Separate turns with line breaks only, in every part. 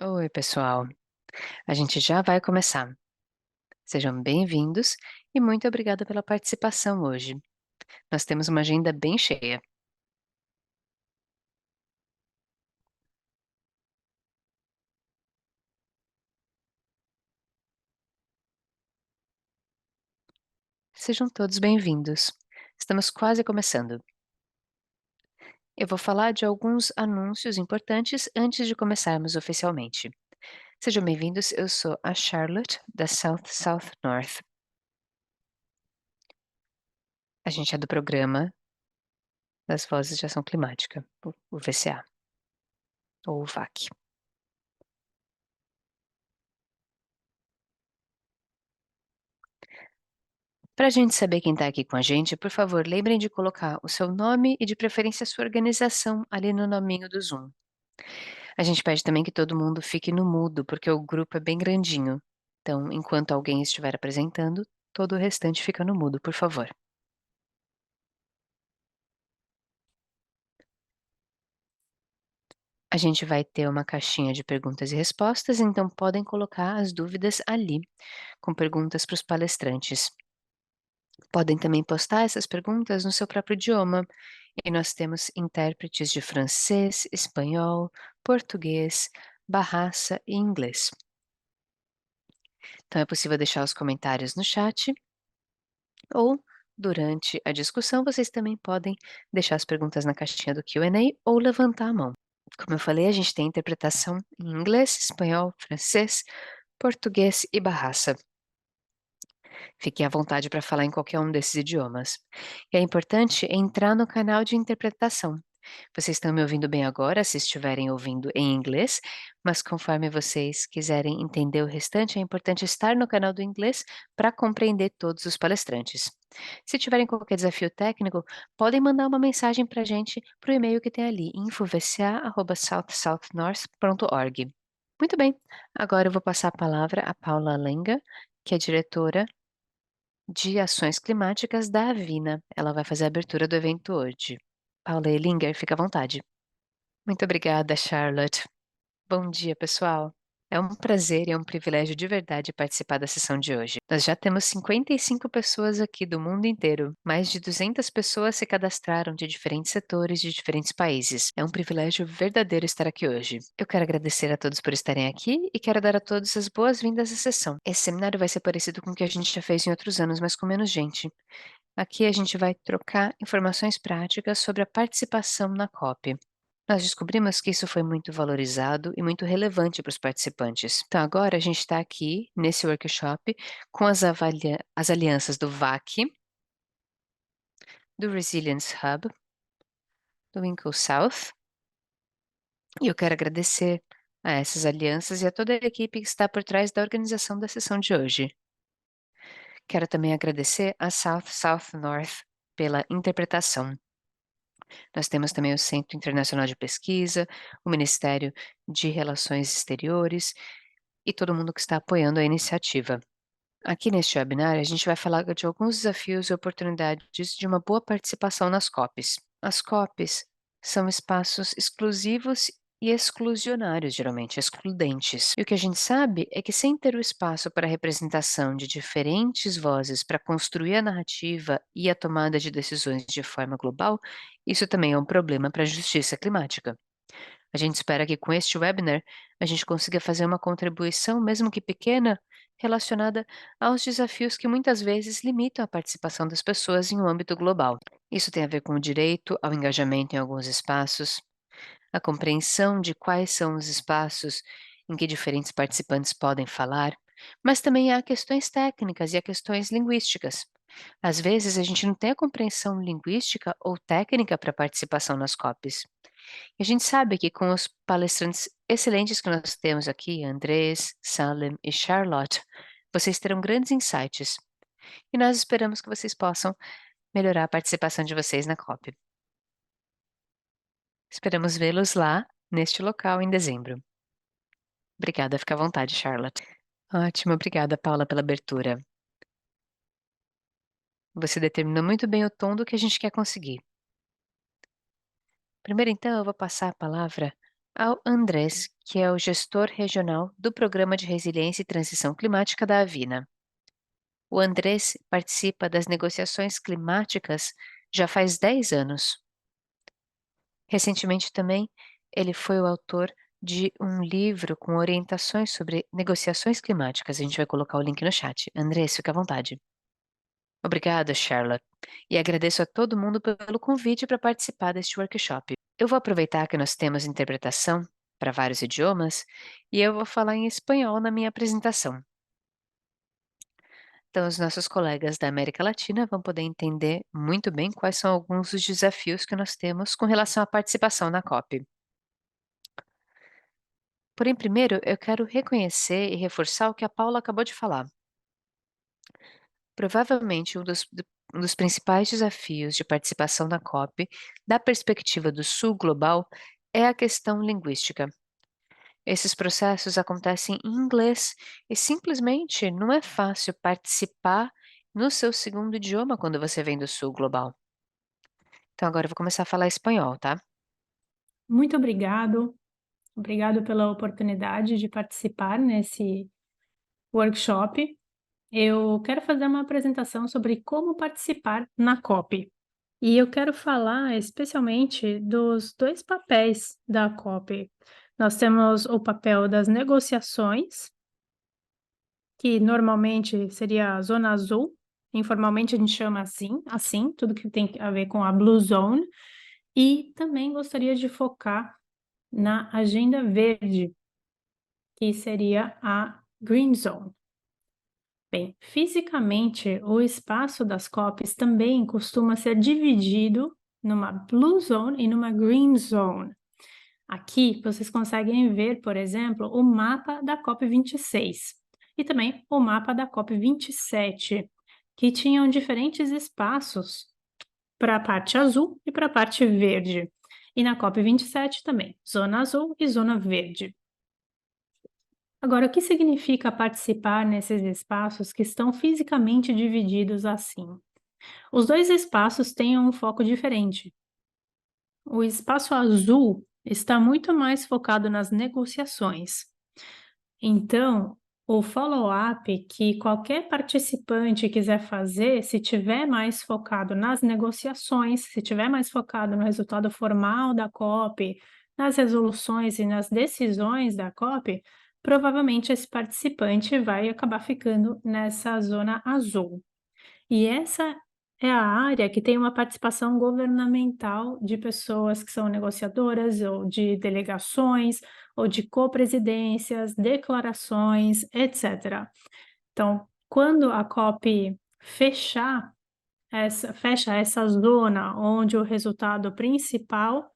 Oi, pessoal. A gente já vai começar. Sejam bem-vindos e muito obrigada pela participação hoje. Nós temos uma agenda bem cheia. Sejam todos bem-vindos. Estamos quase começando. Eu vou falar de alguns anúncios importantes antes de começarmos oficialmente. Sejam bem-vindos, eu sou a Charlotte, da South South North. A gente é do programa das Vozes de Ação Climática, o VCA, ou o VAC. Para a gente saber quem está aqui com a gente, por favor, lembrem de colocar o seu nome e de preferência a sua organização ali no nominho do Zoom. A gente pede também que todo mundo fique no mudo, porque o grupo é bem grandinho. Então, enquanto alguém estiver apresentando, todo o restante fica no mudo, por favor. A gente vai ter uma caixinha de perguntas e respostas, então podem colocar as dúvidas ali, com perguntas para os palestrantes. Podem também postar essas perguntas no seu próprio idioma, e nós temos intérpretes de francês, espanhol, português, Bahasa e inglês. Então é possível deixar os comentários no chat ou durante a discussão vocês também podem deixar as perguntas na caixinha do Q&A ou levantar a mão. Como eu falei, a gente tem interpretação em inglês, espanhol, francês, português e Bahasa. Fiquem à vontade para falar em qualquer um desses idiomas. E é importante entrar no canal de interpretação. Vocês estão me ouvindo bem agora, se estiverem ouvindo em inglês, mas conforme vocês quiserem entender o restante, é importante estar no canal do inglês para compreender todos os palestrantes. Se tiverem qualquer desafio técnico, podem mandar uma mensagem para a gente para o e-mail que tem ali, infovca@southsouthnorth.org. Muito bem, agora eu vou passar a palavra a Paula Lenga, que é diretora de Ações Climáticas da Avina. Ela vai fazer a abertura do evento hoje. Paula Elinger, fica à vontade. Muito obrigada, Charlotte. Bom dia, pessoal. É um prazer e é um privilégio de verdade participar da sessão de hoje. Nós já temos 55 pessoas aqui do mundo inteiro. Mais de 200 pessoas se cadastraram de diferentes setores de diferentes países. É um privilégio verdadeiro estar aqui hoje. Eu quero agradecer a todos por estarem aqui e quero dar a todos as boas-vindas à sessão. Esse seminário vai ser parecido com o que a gente já fez em outros anos, mas com menos gente. Aqui a gente vai trocar informações práticas sobre a participação na COP. Nós descobrimos que isso foi muito valorizado e muito relevante para os participantes. Então, agora a gente está aqui nesse workshop com as alianças do VAC, do Resilience Hub, do Winkle South, e eu quero agradecer a essas alianças e a toda a equipe que está por trás da organização da sessão de hoje. Quero também agradecer a South South North pela interpretação. Nós temos também o Centro Internacional de Pesquisa, o Ministério de Relações Exteriores e todo mundo que está apoiando a iniciativa. Aqui neste webinar, a gente vai falar de alguns desafios e oportunidades de uma boa participação nas COPs. As COPs são espaços exclusivos e exclusionários, geralmente excludentes. E o que a gente sabe é que sem ter o espaço para a representação de diferentes vozes para construir a narrativa e a tomada de decisões de forma global, isso também é um problema para a justiça climática. A gente espera que com este webinar a gente consiga fazer uma contribuição, mesmo que pequena, relacionada aos desafios que muitas vezes limitam a participação das pessoas em um âmbito global. Isso tem a ver com o direito ao engajamento em alguns espaços, a compreensão de quais são os espaços em que diferentes participantes podem falar, mas também há questões técnicas e há questões linguísticas. Às vezes a gente não tem a compreensão linguística ou técnica para a participação nas COPs. E a gente sabe que com os palestrantes excelentes que nós temos aqui, Andrés, Salem e Charlotte, vocês terão grandes insights. E nós esperamos que vocês possam melhorar a participação de vocês na COP. Esperamos vê-los lá, neste local, em dezembro. Obrigada, fica à vontade, Charlotte. Ótimo, obrigada, Paula, pela abertura. Você determinou muito bem o tom do que a gente quer conseguir. Primeiro, então, eu vou passar a palavra ao Andrés, que é o gestor regional do Programa de Resiliência e Transição Climática da Avina. O Andrés participa das negociações climáticas já faz 10 anos. Recentemente também, ele foi o autor de um livro com orientações sobre negociações climáticas. A gente vai colocar o link no chat. Andrés, fica à vontade. Obrigada, Charlotte. E agradeço a todo mundo pelo convite para participar deste workshop. Eu vou aproveitar que nós temos interpretação para vários idiomas e eu vou falar em espanhol na minha apresentação. Então, os nossos colegas da América Latina vão poder entender muito bem quais são alguns dos desafios que nós temos com relação à participação na COP. Porém, primeiro, eu quero reconhecer e reforçar o que a Paula acabou de falar. Provavelmente um dos principais desafios de participação na COP, da perspectiva do Sul global, é a questão linguística. Esses processos acontecem em inglês e simplesmente não é fácil participar no seu segundo idioma quando você vem do Sul global. Então agora eu vou começar a falar espanhol, tá?
Muito obrigado pela oportunidade de participar nesse workshop. Eu quero fazer uma apresentação sobre como participar na COP. E eu quero falar especialmente dos dois papéis da COP. Nós temos o papel das negociações, que normalmente seria a Zona Azul, informalmente a gente chama assim, tudo que tem a ver com a Blue Zone, e também gostaria de focar na Agenda Verde, que seria a Green Zone. Bem, fisicamente, o espaço das COPs também costuma ser dividido numa Blue Zone e numa Green Zone. Aqui vocês conseguem ver, por exemplo, o mapa da COP26 e também o mapa da COP27, que tinham diferentes espaços para a parte azul e para a parte verde. E na COP27 também, zona azul e zona verde. Agora, o que significa participar nesses espaços que estão fisicamente divididos assim? Os dois espaços têm um foco diferente. O espaço azul está muito mais focado nas negociações. Então, o follow-up que qualquer participante quiser fazer, se tiver mais focado nas negociações, se tiver mais focado no resultado formal da COP, nas resoluções e nas decisões da COP, provavelmente esse participante vai acabar ficando nessa zona azul. E essa é a área que tem uma participação governamental de pessoas que são negociadoras, ou de delegações, ou de copresidências, declarações, etc. Então, quando a COP fecha essa zona onde o resultado principal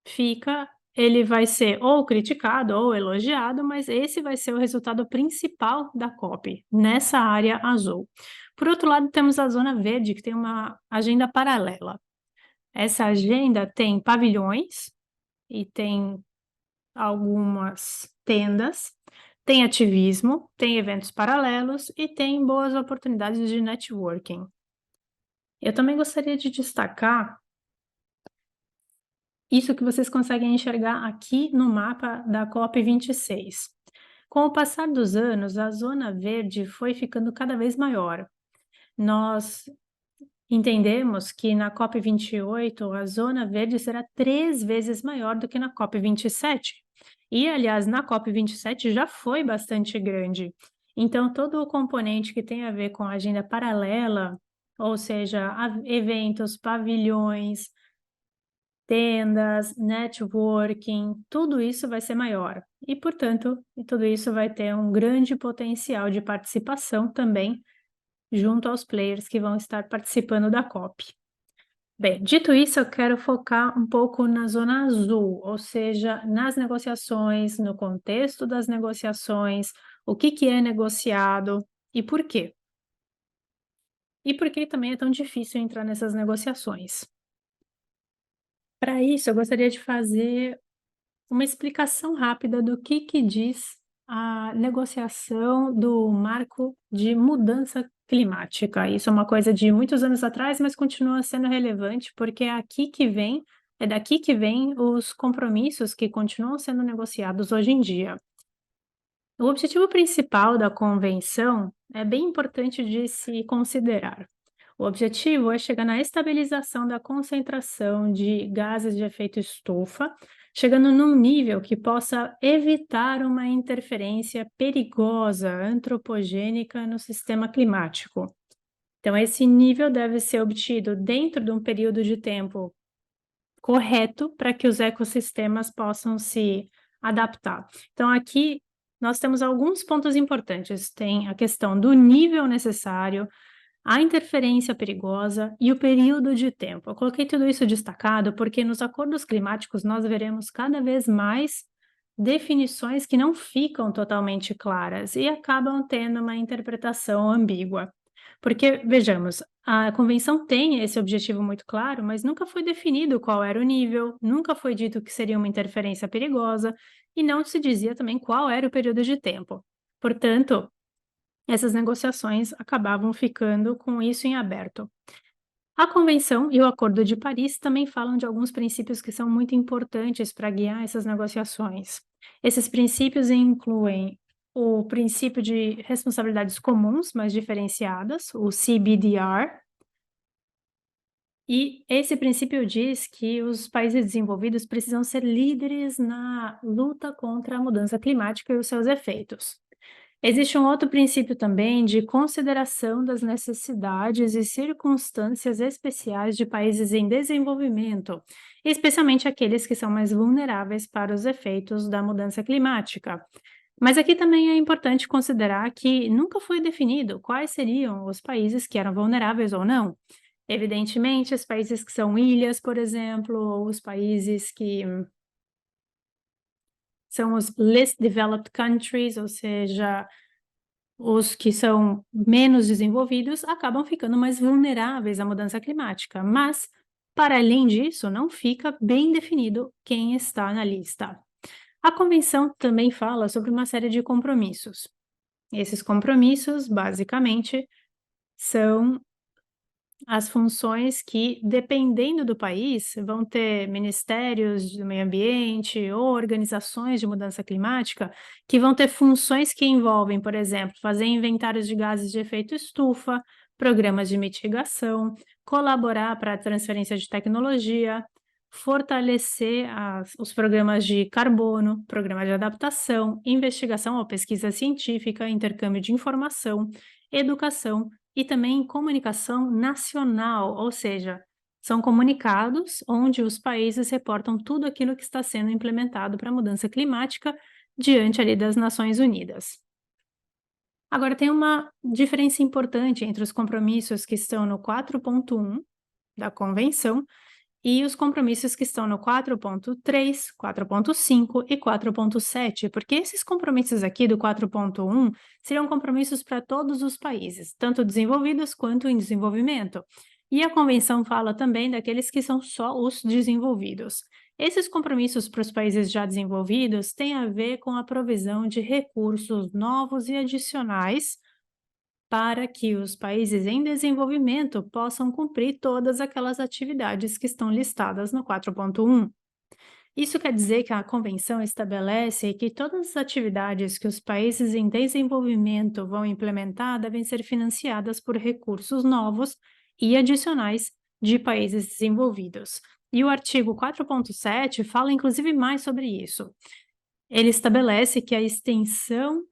fica, ele vai ser ou criticado ou elogiado, mas esse vai ser o resultado principal da COP, nessa área azul. Por outro lado, temos a zona verde, que tem uma agenda paralela. Essa agenda tem pavilhões e tem algumas tendas, tem ativismo, tem eventos paralelos e tem boas oportunidades de networking. Eu também gostaria de destacar isso que vocês conseguem enxergar aqui no mapa da COP26. Com o passar dos anos, a zona verde foi ficando cada vez maior. Nós entendemos que na COP28 a zona verde será 3 vezes maior do que na COP27. E, aliás, na COP27 já foi bastante grande. Então, todo o componente que tem a ver com a agenda paralela, ou seja, eventos, pavilhões, tendas, networking, tudo isso vai ser maior. E, portanto, tudo isso vai ter um grande potencial de participação também junto aos players que vão estar participando da COP. Bem, dito isso, eu quero focar um pouco na zona azul, ou seja, nas negociações, no contexto das negociações, o que é negociado e por quê. E por que também é tão difícil entrar nessas negociações. Para isso, eu gostaria de fazer uma explicação rápida do que diz a negociação do marco de mudança climática. Isso é uma coisa de muitos anos atrás, mas continua sendo relevante, porque é aqui que vem É daqui que vêm os compromissos que continuam sendo negociados hoje em dia. O objetivo principal da convenção é bem importante de se considerar. O objetivo é chegar na estabilização da concentração de gases de efeito estufa, chegando num nível que possa evitar uma interferência perigosa antropogênica no sistema climático. Então, esse nível deve ser obtido dentro de um período de tempo correto para que os ecossistemas possam se adaptar. Então, aqui nós temos alguns pontos importantes. Tem a questão do nível necessário, a interferência perigosa e o período de tempo. Eu coloquei tudo isso destacado porque nos acordos climáticos nós veremos cada vez mais definições que não ficam totalmente claras e acabam tendo uma interpretação ambígua. Porque, vejamos, a convenção tem esse objetivo muito claro, mas nunca foi definido qual era o nível, nunca foi dito que seria uma interferência perigosa e não se dizia também qual era o período de tempo. Portanto, essas negociações acabavam ficando com isso em aberto. A Convenção e o Acordo de Paris também falam de alguns princípios que são muito importantes para guiar essas negociações. Esses princípios incluem o princípio de responsabilidades comuns, mas diferenciadas, o CBDR, e esse princípio diz que os países desenvolvidos precisam ser líderes na luta contra a mudança climática e os seus efeitos. Existe um outro princípio também de consideração das necessidades e circunstâncias especiais de países em desenvolvimento, especialmente aqueles que são mais vulneráveis para os efeitos da mudança climática. Mas aqui também é importante considerar que nunca foi definido quais seriam os países que eram vulneráveis ou não. Evidentemente, os países que são ilhas, por exemplo, ou os países que são os least developed countries, ou seja, os que são menos desenvolvidos acabam ficando mais vulneráveis à mudança climática, mas, para além disso, não fica bem definido quem está na lista. A convenção também fala sobre uma série de compromissos. Esses compromissos, basicamente, são as funções que, dependendo do país, vão ter ministérios do meio ambiente ou organizações de mudança climática que vão ter funções que envolvem, por exemplo, fazer inventários de gases de efeito estufa, programas de mitigação, colaborar para a transferência de tecnologia, fortalecer os programas de carbono, programa de adaptação, investigação ou pesquisa científica, intercâmbio de informação, educação e também comunicação nacional, ou seja, são comunicados onde os países reportam tudo aquilo que está sendo implementado para a mudança climática diante ali das Nações Unidas. Agora tem uma diferença importante entre os compromissos que estão no 4.1 da Convenção e os compromissos que estão no 4.3, 4.5 e 4.7, porque esses compromissos aqui do 4.1 seriam compromissos para todos os países, tanto desenvolvidos quanto em desenvolvimento. E a convenção fala também daqueles que são só os desenvolvidos. Esses compromissos para os países já desenvolvidos têm a ver com a provisão de recursos novos e adicionais para que os países em desenvolvimento possam cumprir todas aquelas atividades que estão listadas no 4.1. Isso quer dizer que a convenção estabelece que todas as atividades que os países em desenvolvimento vão implementar devem ser financiadas por recursos novos e adicionais de países desenvolvidos. E o artigo 4.7 fala inclusive mais sobre isso. Ele estabelece que a extensão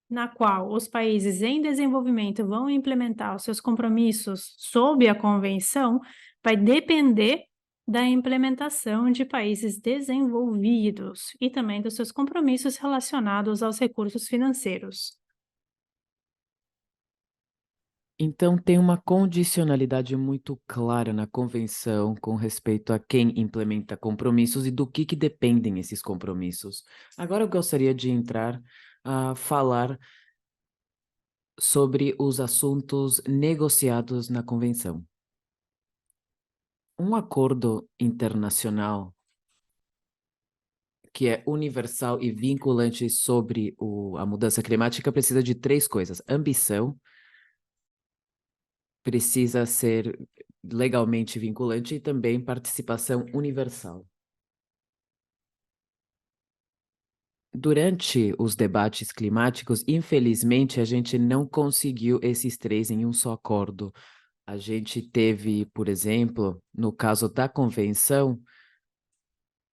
na qual os países em desenvolvimento vão implementar os seus compromissos sob a convenção vai depender da implementação de países desenvolvidos e também dos seus compromissos relacionados aos recursos financeiros.
Então, tem uma condicionalidade muito clara na convenção com respeito a quem implementa compromissos e do que dependem esses compromissos. Agora eu gostaria de entrar a falar sobre os assuntos negociados na convenção. Um acordo internacional que é universal e vinculante sobre a mudança climática precisa de três coisas: ambição, precisa ser legalmente vinculante e também participação universal. Durante os debates climáticos, infelizmente, a gente não conseguiu esses três em um só acordo. A gente teve, por exemplo, no caso da convenção,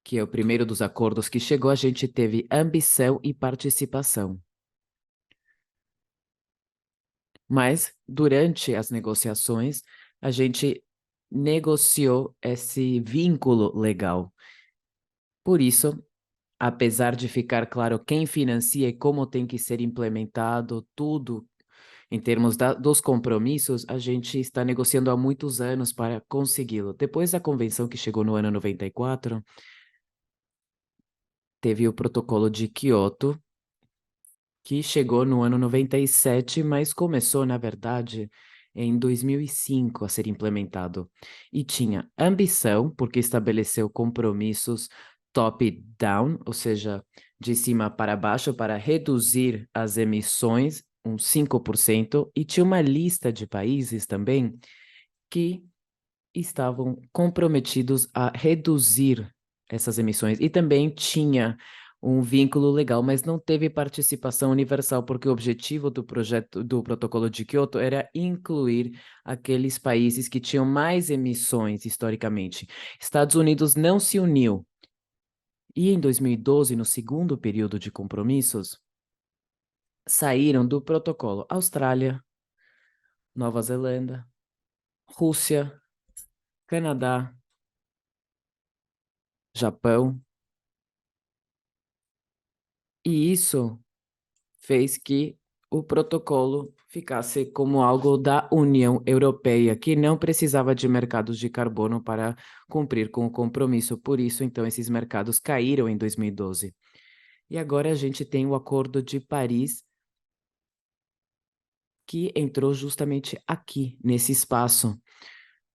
que é o primeiro dos acordos que chegou, a gente teve ambição e participação. Mas, durante as negociações, a gente negociou esse vínculo legal. Por isso, apesar de ficar claro quem financia e como tem que ser implementado tudo em termos dos compromissos, a gente está negociando há muitos anos para consegui-lo. Depois da convenção que chegou no ano 94, teve o protocolo de Kyoto, que chegou no ano 97, mas começou, na verdade, em 2005 a ser implementado. E tinha ambição, porque estabeleceu compromissos top-down, ou seja, de cima para baixo, para reduzir as emissões uns 5%, e tinha uma lista de países também que estavam comprometidos a reduzir essas emissões. E também tinha um vínculo legal, mas não teve participação universal, porque o objetivo do projeto do Protocolo de Kyoto era incluir aqueles países que tinham mais emissões historicamente. Estados Unidos não se uniu. E em 2012, no segundo período de compromissos, saíram do protocolo Austrália, Nova Zelândia, Rússia, Canadá, Japão, e isso fez que o protocolo ficasse como algo da União Europeia, que não precisava de mercados de carbono para cumprir com o compromisso. Por isso, então, esses mercados caíram em 2012. E agora a gente tem o Acordo de Paris, que entrou justamente aqui, nesse espaço,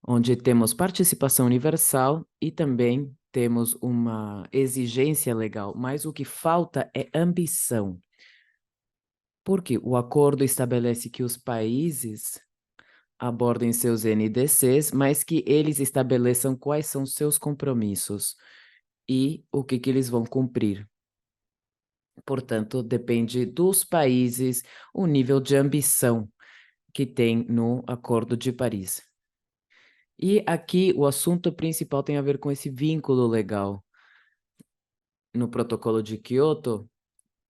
onde temos participação universal e também temos uma exigência legal, mas o que falta é ambição. Porque o acordo estabelece que os países abordem seus NDCs, mas que eles estabeleçam quais são seus compromissos e o que eles vão cumprir. Portanto, depende dos países o nível de ambição que tem no Acordo de Paris. E aqui o assunto principal tem a ver com esse vínculo legal. No Protocolo de Kyoto,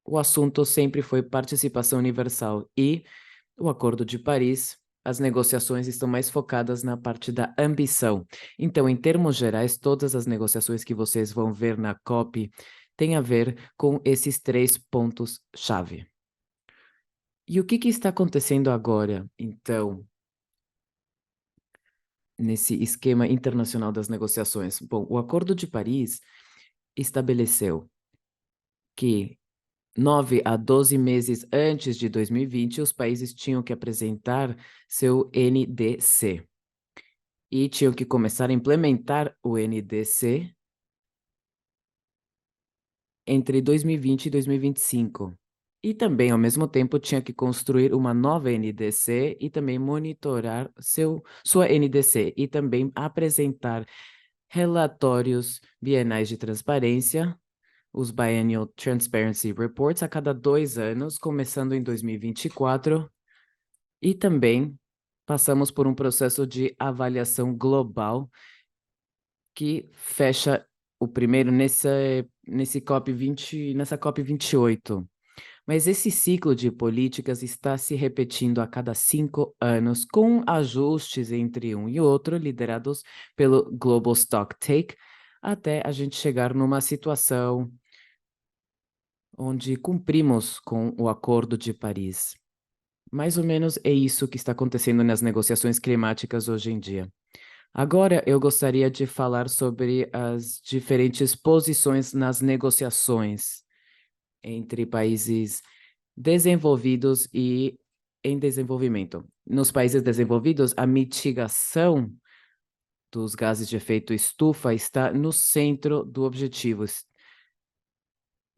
o assunto sempre foi participação universal e o Acordo de Paris, as negociações estão mais focadas na parte da ambição. Então, em termos gerais, todas as negociações que vocês vão ver na COP têm a ver com esses três pontos-chave. E o que está acontecendo agora, então, nesse esquema internacional das negociações? Bom, o Acordo de Paris estabeleceu que 9 a 12 meses antes de 2020, os países tinham que apresentar seu NDC. E tinham que começar a implementar o NDC entre 2020 e 2025. E também, ao mesmo tempo, tinha que construir uma nova NDC e também monitorar sua NDC e também apresentar relatórios bienais de transparência, os Biennial Transparency Reports, a cada 2 anos, começando em 2024, e também passamos por um processo de avaliação global que fecha o primeiro nessa COP 28. Mas esse ciclo de políticas está se repetindo a cada 5 anos, com ajustes entre um e outro, liderados pelo Global Stocktake, até a gente chegar numa situação onde cumprimos com o Acordo de Paris. Mais ou menos é isso que está acontecendo nas negociações climáticas hoje em dia. Agora eu gostaria de falar sobre as diferentes posições nas negociações entre países desenvolvidos e em desenvolvimento. Nos países desenvolvidos, a mitigação dos gases de efeito estufa está no centro do objetivo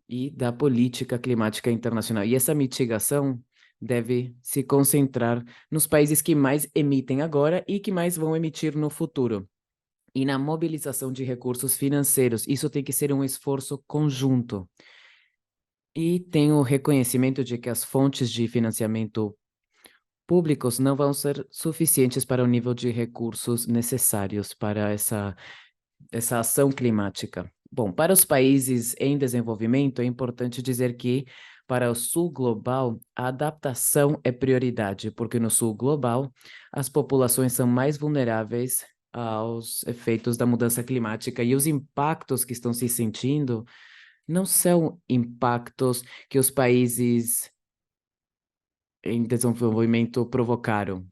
e da política climática internacional. E essa mitigação deve se concentrar nos países que mais emitem agora e que mais vão emitir no futuro. E na mobilização de recursos financeiros, isso tem que ser um esforço conjunto. E tem o reconhecimento de que as fontes de financiamento públicos não vão ser suficientes para o nível de recursos necessários para essa ação climática. Bom, para os países em desenvolvimento, é importante dizer que, para o sul global, a adaptação é prioridade, porque no sul global, as populações são mais vulneráveis aos efeitos da mudança climática e os impactos que estão se sentindo não são impactos que os países em desenvolvimento provocaram.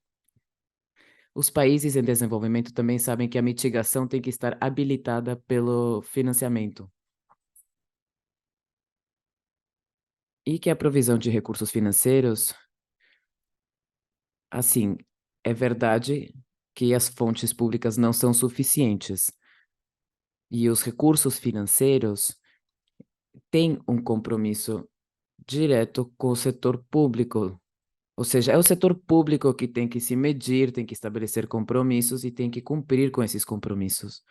Os países em desenvolvimento também sabem que a mitigação tem que estar habilitada pelo financiamento e que a provisão de recursos financeiros, assim, é verdade que as fontes públicas não são suficientes e os recursos financeiros têm um compromisso direto com o setor público. Ou seja, é o setor público que tem que se medir, tem que estabelecer compromissos e tem que cumprir com esses compromissos.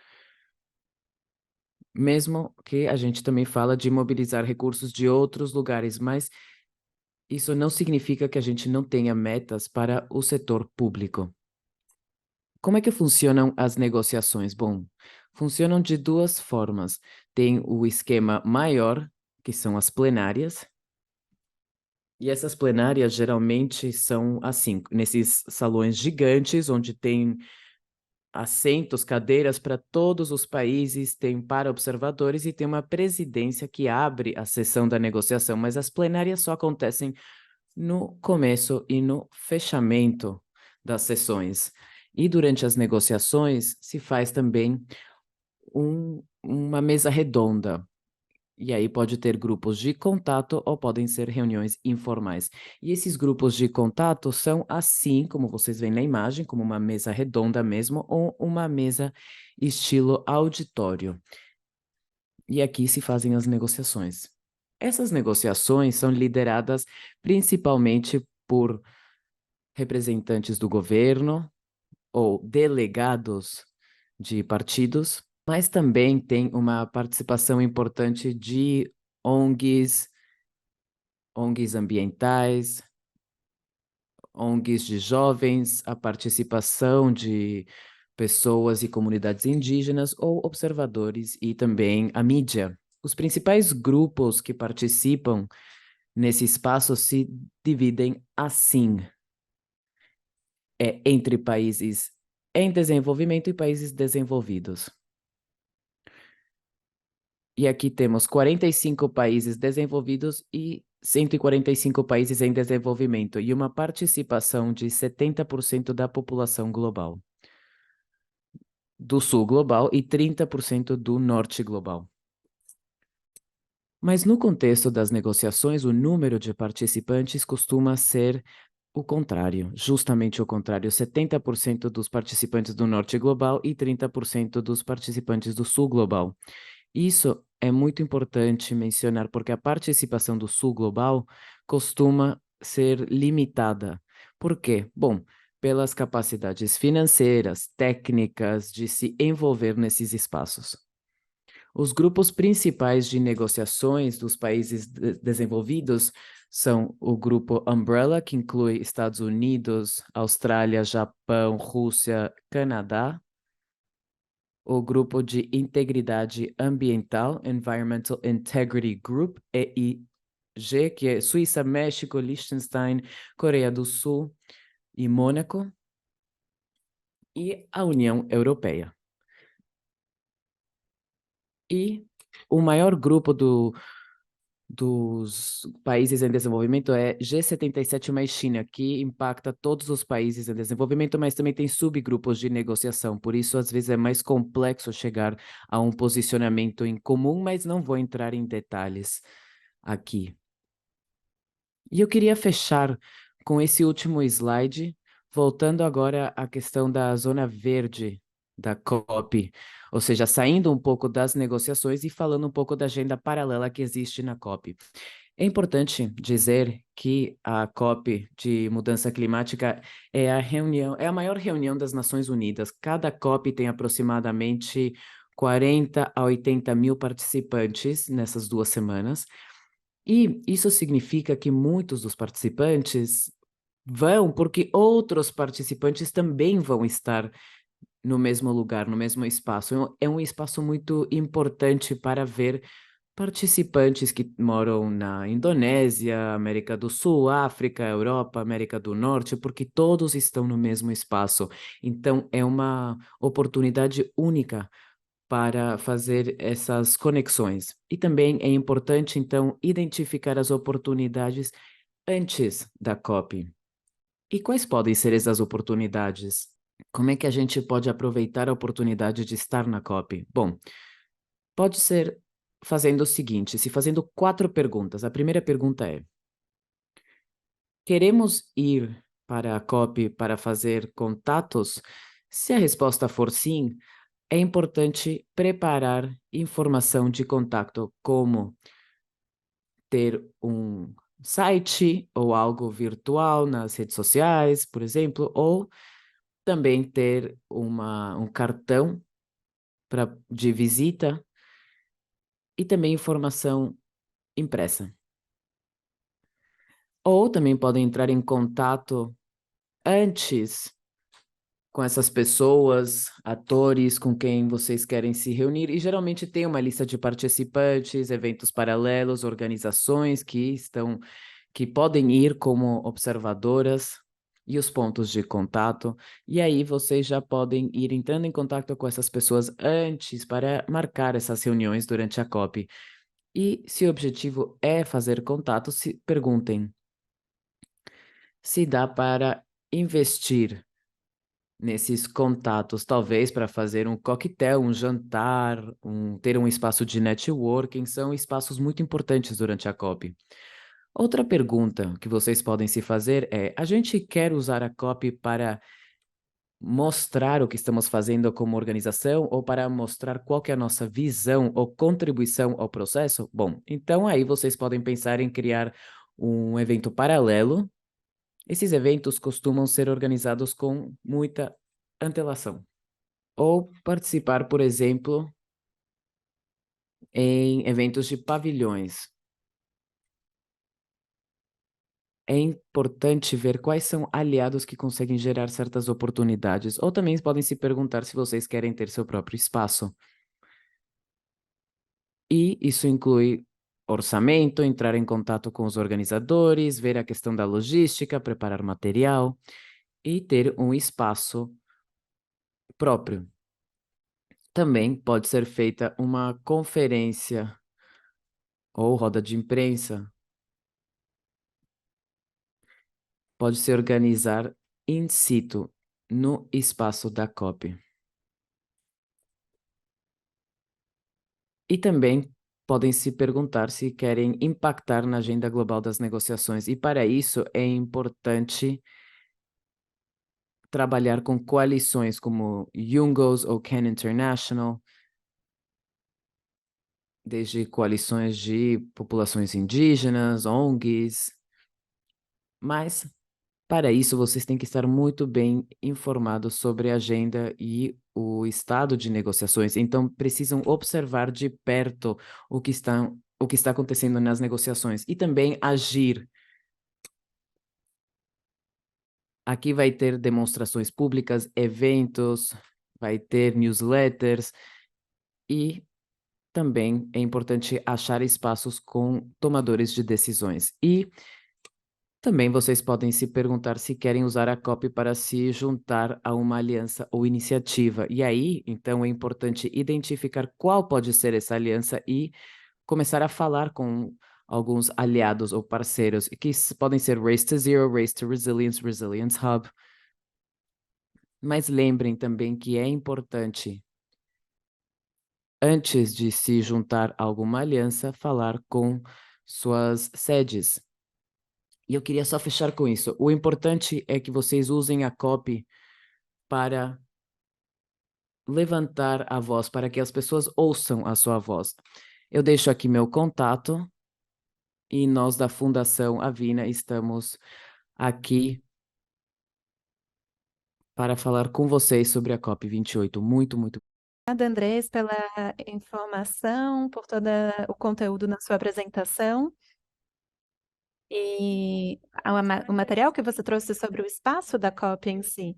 Mesmo que a gente também fala de mobilizar recursos de outros lugares, mas isso não significa que a gente não tenha metas para o setor público. Como é que funcionam as negociações? Bom, funcionam de duas formas. Tem o esquema maior, que são as plenárias, e essas plenárias geralmente são assim, nesses salões gigantes, onde tem assentos, cadeiras para todos os países, tem para observadores e tem uma presidência que abre a sessão da negociação, mas as plenárias só acontecem no começo e no fechamento das sessões. E durante as negociações se faz também uma mesa redonda. E aí pode ter grupos de contato ou podem ser reuniões informais. E esses grupos de contato são assim, como vocês veem na imagem, como uma mesa redonda mesmo, ou uma mesa estilo auditório. E aqui se fazem as negociações. Essas negociações são lideradas principalmente por representantes do governo ou delegados de partidos, mas também tem uma participação importante de ONGs, ONGs ambientais, ONGs de jovens, a participação de pessoas e comunidades indígenas ou observadores e também a mídia. Os principais grupos que participam nesse espaço se dividem assim, entre países em desenvolvimento e países desenvolvidos. E aqui temos 45 países desenvolvidos e 145 países em desenvolvimento e uma participação de 70% da população global, do sul global e 30% do norte global. Mas no contexto das negociações, o número de participantes costuma ser o contrário, justamente o contrário, 70% dos participantes do norte global e 30% dos participantes do sul global. Isso é muito importante mencionar, porque a participação do sul global costuma ser limitada. Por quê? Bom, pelas capacidades financeiras, técnicas de se envolver nesses espaços. Os grupos principais de negociações dos países desenvolvidos são o grupo Umbrella, que inclui Estados Unidos, Austrália, Japão, Rússia, Canadá. O grupo de integridade ambiental, Environmental Integrity Group, EIG, que é Suíça, México, Liechtenstein, Coreia do Sul e Mônaco. E a União Europeia. E o maior grupo dos países em desenvolvimento é G77 mais China, que impacta todos os países em desenvolvimento, mas também tem subgrupos de negociação. Por isso, às vezes, é mais complexo chegar a um posicionamento em comum, mas não vou entrar em detalhes aqui. E eu queria fechar com esse último slide, voltando agora à questão da zona verde da COP, ou seja, saindo um pouco das negociações e falando um pouco da agenda paralela que existe na COP. É importante dizer que a COP de mudança climática é a maior reunião das Nações Unidas. Cada COP tem aproximadamente 40 a 80 mil participantes nessas 2 semanas. E isso significa que muitos dos participantes vão porque outros participantes também vão estar no mesmo lugar, no mesmo espaço. É um espaço muito importante para ver participantes que moram na Indonésia, América do Sul, África, Europa, América do Norte, porque todos estão no mesmo espaço. Então, é uma oportunidade única para fazer essas conexões. E também é importante, então, identificar as oportunidades antes da COP. E quais podem ser essas oportunidades? Como é que a gente pode aproveitar a oportunidade de estar na COP? Bom, pode ser fazendo o seguinte, se fazendo 4 perguntas. A primeira pergunta é: queremos ir para a COP para fazer contatos? Se a resposta for sim, é importante preparar informação de contato, como ter um site ou algo virtual nas redes sociais, por exemplo, ou também ter um cartão de visita e também informação impressa. Ou também podem entrar em contato antes com essas pessoas, atores com quem vocês querem se reunir, e geralmente tem uma lista de participantes, eventos paralelos, organizações que podem ir como observadoras e os pontos de contato, e aí vocês já podem ir entrando em contato com essas pessoas antes para marcar essas reuniões durante a COP. E se o objetivo é fazer contato, se perguntem se dá para investir nesses contatos, talvez para fazer um coquetel, um jantar, ter um espaço de networking, são espaços muito importantes durante a COP. Outra pergunta que vocês podem se fazer é: a gente quer usar a COP para mostrar o que estamos fazendo como organização ou para mostrar qual que é a nossa visão ou contribuição ao processo? Bom, então aí vocês podem pensar em criar um evento paralelo. Esses eventos costumam ser organizados com muita antelação. Ou participar, por exemplo, em eventos de pavilhões. É importante ver quais são aliados que conseguem gerar certas oportunidades, ou também podem se perguntar se vocês querem ter seu próprio espaço. E isso inclui orçamento, entrar em contato com os organizadores, ver a questão da logística, preparar material e ter um espaço próprio. Também pode ser feita uma conferência ou roda de imprensa. Pode se organizar in situ, no espaço da COP. E também podem se perguntar se querem impactar na agenda global das negociações. E para isso é importante trabalhar com coalições como UNGOS ou CAN International, desde coalições de populações indígenas, ONGs. Mas para isso, vocês têm que estar muito bem informados sobre a agenda e o estado de negociações. Então, precisam observar de perto o que está acontecendo nas negociações e também agir. Aqui vai ter demonstrações públicas, eventos, vai ter newsletters e também é importante achar espaços com tomadores de decisões. E também vocês podem se perguntar se querem usar a COP para se juntar a uma aliança ou iniciativa. E aí, então, é importante identificar qual pode ser essa aliança e começar a falar com alguns aliados ou parceiros, que podem ser Race to Zero, Race to Resilience, Resilience Hub. Mas lembrem também que é importante, antes de se juntar a alguma aliança, falar com suas sedes. E eu queria só fechar com isso. O importante é que vocês usem a COP para levantar a voz, para que as pessoas ouçam a sua voz. Eu deixo aqui meu contato E nós da Fundação Avina estamos aqui para falar com vocês sobre a COP28. Muito, muito.
Obrigada, Andrés, pela informação, por todo o conteúdo na sua apresentação. E o material que você trouxe sobre o espaço da COP em si.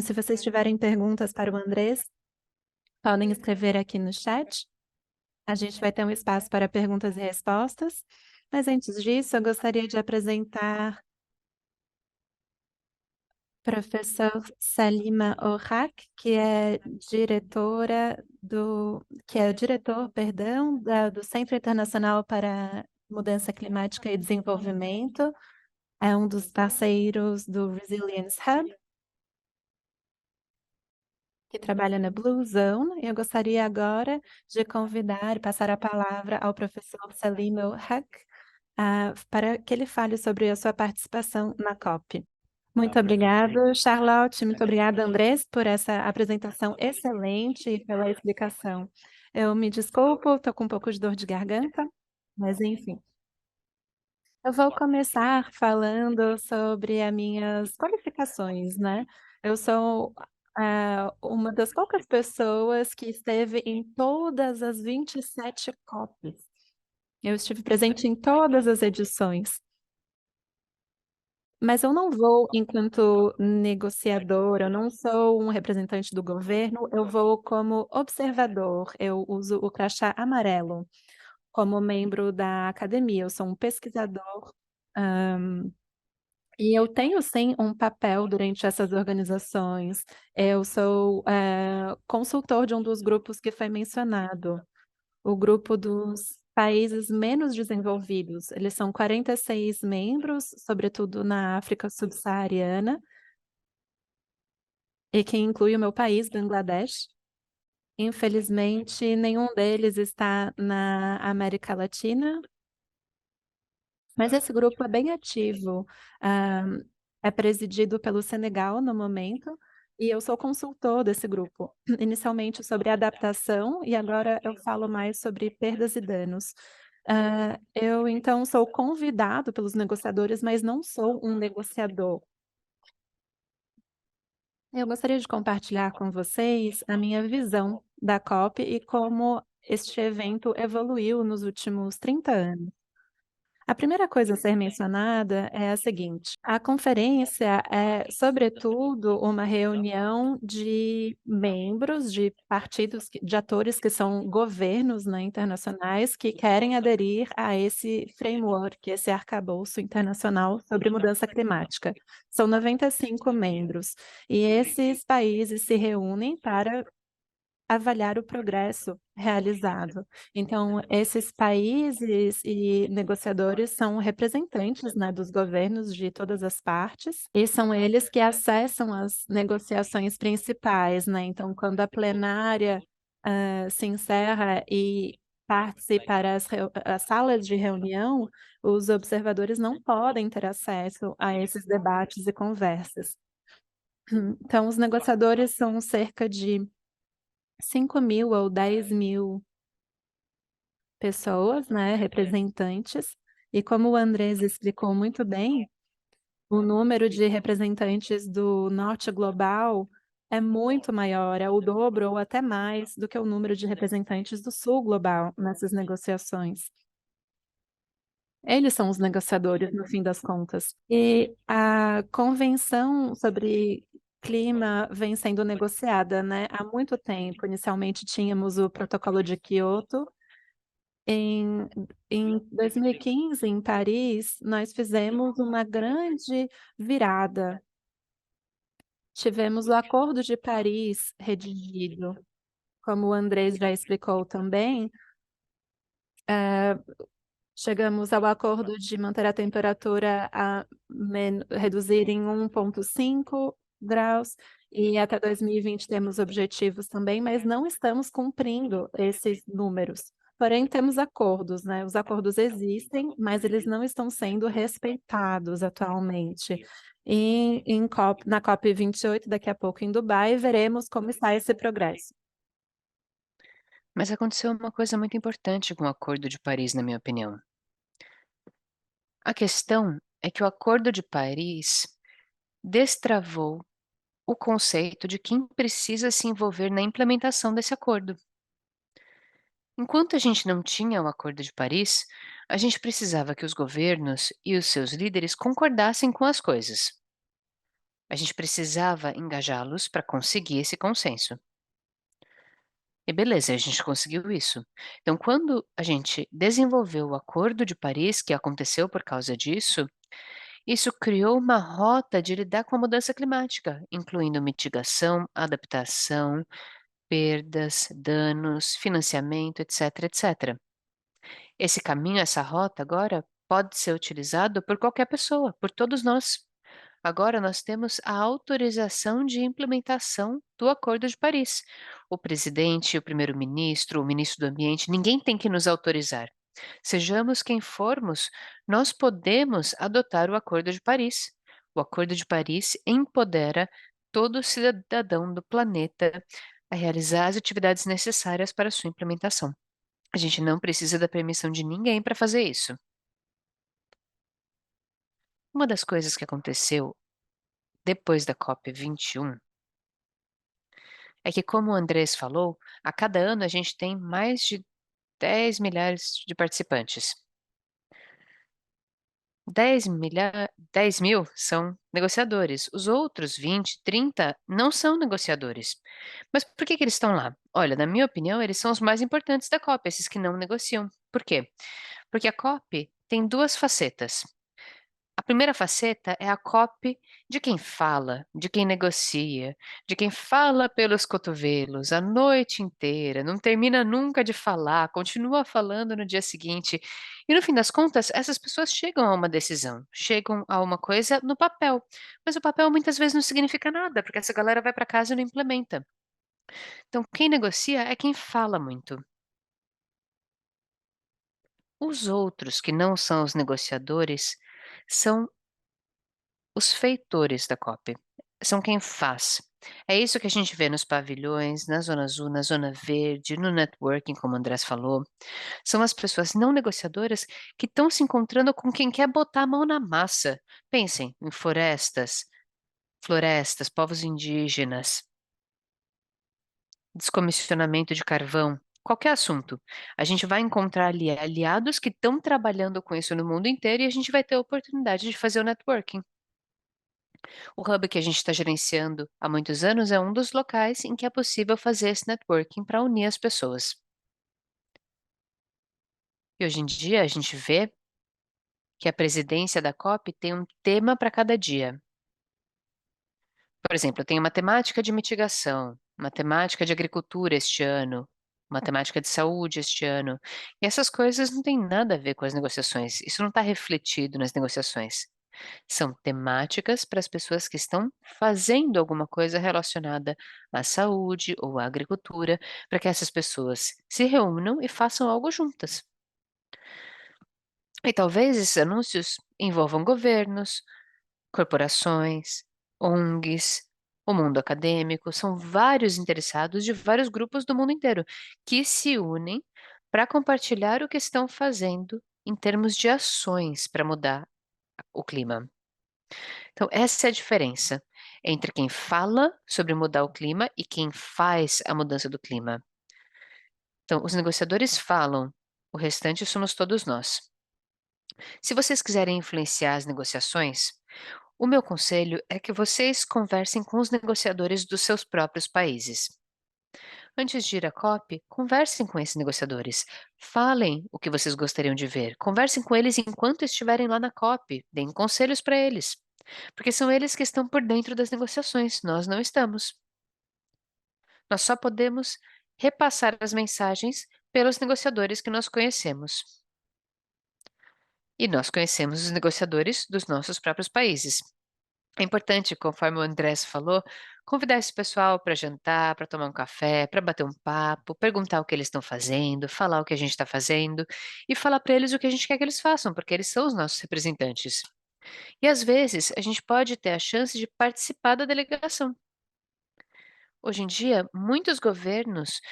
Se vocês tiverem perguntas para o Andrés, podem escrever aqui no chat. A gente vai ter um espaço para perguntas e respostas. Mas antes disso, eu gostaria de apresentar professor Salima Orrak, que é o diretor, perdão, do Centro Internacional para Mudança Climática e Desenvolvimento, é um dos parceiros do Resilience Hub, que trabalha na Blue Zone. Eu gostaria agora de convidar e passar a palavra ao professor Salima Orrak, para que ele fale sobre a sua participação na COP. Muito obrigado, Charlotte. Muito obrigada, Andrés, por essa apresentação excelente e pela explicação. Eu me desculpo, estou com um pouco de dor de garganta, mas enfim. Eu vou começar falando sobre as minhas qualificações, né? Eu sou uma das poucas pessoas que esteve em todas as 27 COPs. Eu estive presente em todas as edições. Mas eu não vou enquanto negociador, eu não sou um representante do governo, eu vou como observador, eu uso o crachá amarelo como membro da academia, eu sou um pesquisador, e eu tenho sim um papel durante essas organizações. Eu sou consultor de um dos grupos que foi mencionado, o grupo dos países menos desenvolvidos. Eles são 46 membros, sobretudo na África subsaariana, e que inclui o meu país, Bangladesh. Infelizmente, nenhum deles está na América Latina, mas esse grupo é bem ativo. Ah, é presidido pelo Senegal no momento, e eu sou consultor desse grupo, inicialmente sobre adaptação, e agora eu falo mais sobre perdas e danos. Eu, então, sou convidado pelos negociadores, mas não sou um negociador. Eu gostaria de compartilhar com vocês a minha visão da COP e como este evento evoluiu nos últimos 30 anos. A primeira coisa a ser mencionada é a seguinte: a conferência é, sobretudo, uma reunião de membros de partidos, de atores que são governos, né, internacionais que querem aderir a esse framework, esse arcabouço internacional sobre mudança climática. São 95 membros, e esses países se reúnem para avaliar o progresso realizado. Então, esses países e negociadores são representantes, né, dos governos de todas as partes, e são eles que acessam as negociações principais, né? Então, quando a plenária se encerra e parte para as salas de reunião, os observadores não podem ter acesso a esses debates e conversas. Então, os negociadores são cerca de 5.000 ou 10.000 pessoas, né, representantes, e como o Andrés explicou muito bem, o número de representantes do Norte Global é muito maior, é o dobro ou até mais do que o número de representantes do Sul Global nessas negociações. Eles são os negociadores, no fim das contas. E a Convenção sobre Clima vem sendo negociada, né, há muito tempo. Inicialmente tínhamos o Protocolo de Quioto. Em 2015, em Paris, nós fizemos uma grande virada. Tivemos o Acordo de Paris redigido. Como o Andrés já explicou também, chegamos ao acordo de manter a temperatura reduzir em 1,5 graus, e até 2020 temos objetivos também, mas não estamos cumprindo esses números. Porém, temos acordos, né? Os acordos existem, mas eles não estão sendo respeitados atualmente. E na COP28, daqui a pouco em Dubai, veremos como está esse progresso.
Mas aconteceu uma coisa muito importante com o Acordo de Paris, na minha opinião. A questão é que o Acordo de Paris destravou o conceito de quem precisa se envolver na implementação desse acordo. Enquanto a gente não tinha o Acordo de Paris, a gente precisava que os governos e os seus líderes concordassem com as coisas. A gente precisava engajá-los para conseguir esse consenso. E beleza, a gente conseguiu isso. Então, quando a gente desenvolveu o Acordo de Paris, que aconteceu por causa disso, isso criou uma rota de lidar com a mudança climática, incluindo mitigação, adaptação, perdas, danos, financiamento, etc, etc. Esse caminho, essa rota agora pode ser utilizado por qualquer pessoa, por todos nós. Agora nós temos a autorização de implementação do Acordo de Paris. O presidente, o primeiro-ministro, o ministro do Ambiente, ninguém tem que nos autorizar. Sejamos quem formos, nós podemos adotar o Acordo de Paris. O Acordo de Paris empodera todo cidadão do planeta a realizar as atividades necessárias para sua implementação. A gente não precisa da permissão de ninguém para fazer isso. Uma das coisas que aconteceu depois da COP21 é que, como o Andrés falou, a cada ano a gente tem mais de 10 milhares de participantes. 10 mil são negociadores. Os outros 20, 30 não são negociadores. Mas por que eles estão lá? Olha, na minha opinião, eles são os mais importantes da COP, esses que não negociam. Por quê? Porque a COP tem duas facetas. A primeira faceta é a copy de quem fala, de quem negocia, de quem fala pelos cotovelos a noite inteira, não termina nunca de falar, continua falando no dia seguinte. E no fim das contas, essas pessoas chegam a uma decisão, chegam a uma coisa no papel. Mas o papel muitas vezes não significa nada, porque essa galera vai para casa e não implementa. Então, quem negocia é quem fala muito. Os outros, que não são os negociadores, são os feitores da COP, são quem faz. É isso que a gente vê nos pavilhões, na zona azul, na zona verde, no networking, como o Andrés falou. São as pessoas não negociadoras que estão se encontrando com quem quer botar a mão na massa. Pensem em florestas, povos indígenas, descomissionamento de carvão, qualquer assunto. A gente vai encontrar ali aliados que estão trabalhando com isso no mundo inteiro e a gente vai ter a oportunidade de fazer o networking. O hub que a gente está gerenciando há muitos anos é um dos locais em que é possível fazer esse networking para unir as pessoas. E hoje em dia a gente vê que a presidência da COP tem um tema para cada dia. Por exemplo, tem uma temática de mitigação, uma temática de agricultura este ano, uma temática de saúde este ano. E essas coisas não têm nada a ver com as negociações. Isso não está refletido nas negociações. São temáticas para as pessoas que estão fazendo alguma coisa relacionada à saúde ou à agricultura, para que essas pessoas se reúnam e façam algo juntas. E talvez esses anúncios envolvam governos, corporações, ONGs, o mundo acadêmico, são vários interessados de vários grupos do mundo inteiro que se unem para compartilhar o que estão fazendo em termos de ações para mudar o clima. Então, essa é a diferença entre quem fala sobre mudar o clima e quem faz a mudança do clima. Então, os negociadores falam, o restante somos todos nós. Se vocês quiserem influenciar as negociações, o meu conselho é que vocês conversem com os negociadores dos seus próprios países. Antes de ir à COP, conversem com esses negociadores. Falem o que vocês gostariam de ver. Conversem com eles enquanto estiverem lá na COP. Deem conselhos para eles. Porque são eles que estão por dentro das negociações, nós não estamos. Nós só podemos repassar as mensagens pelos negociadores que nós conhecemos. E nós conhecemos os negociadores dos nossos próprios países. É importante, conforme o Andrés falou, convidar esse pessoal para jantar, para tomar um café, para bater um papo, perguntar o que eles estão fazendo, falar o que a gente está fazendo e falar para eles o que a gente quer que eles façam, porque eles são os nossos representantes. E às vezes a gente pode ter a chance de participar da delegação. Hoje em dia, muitos governos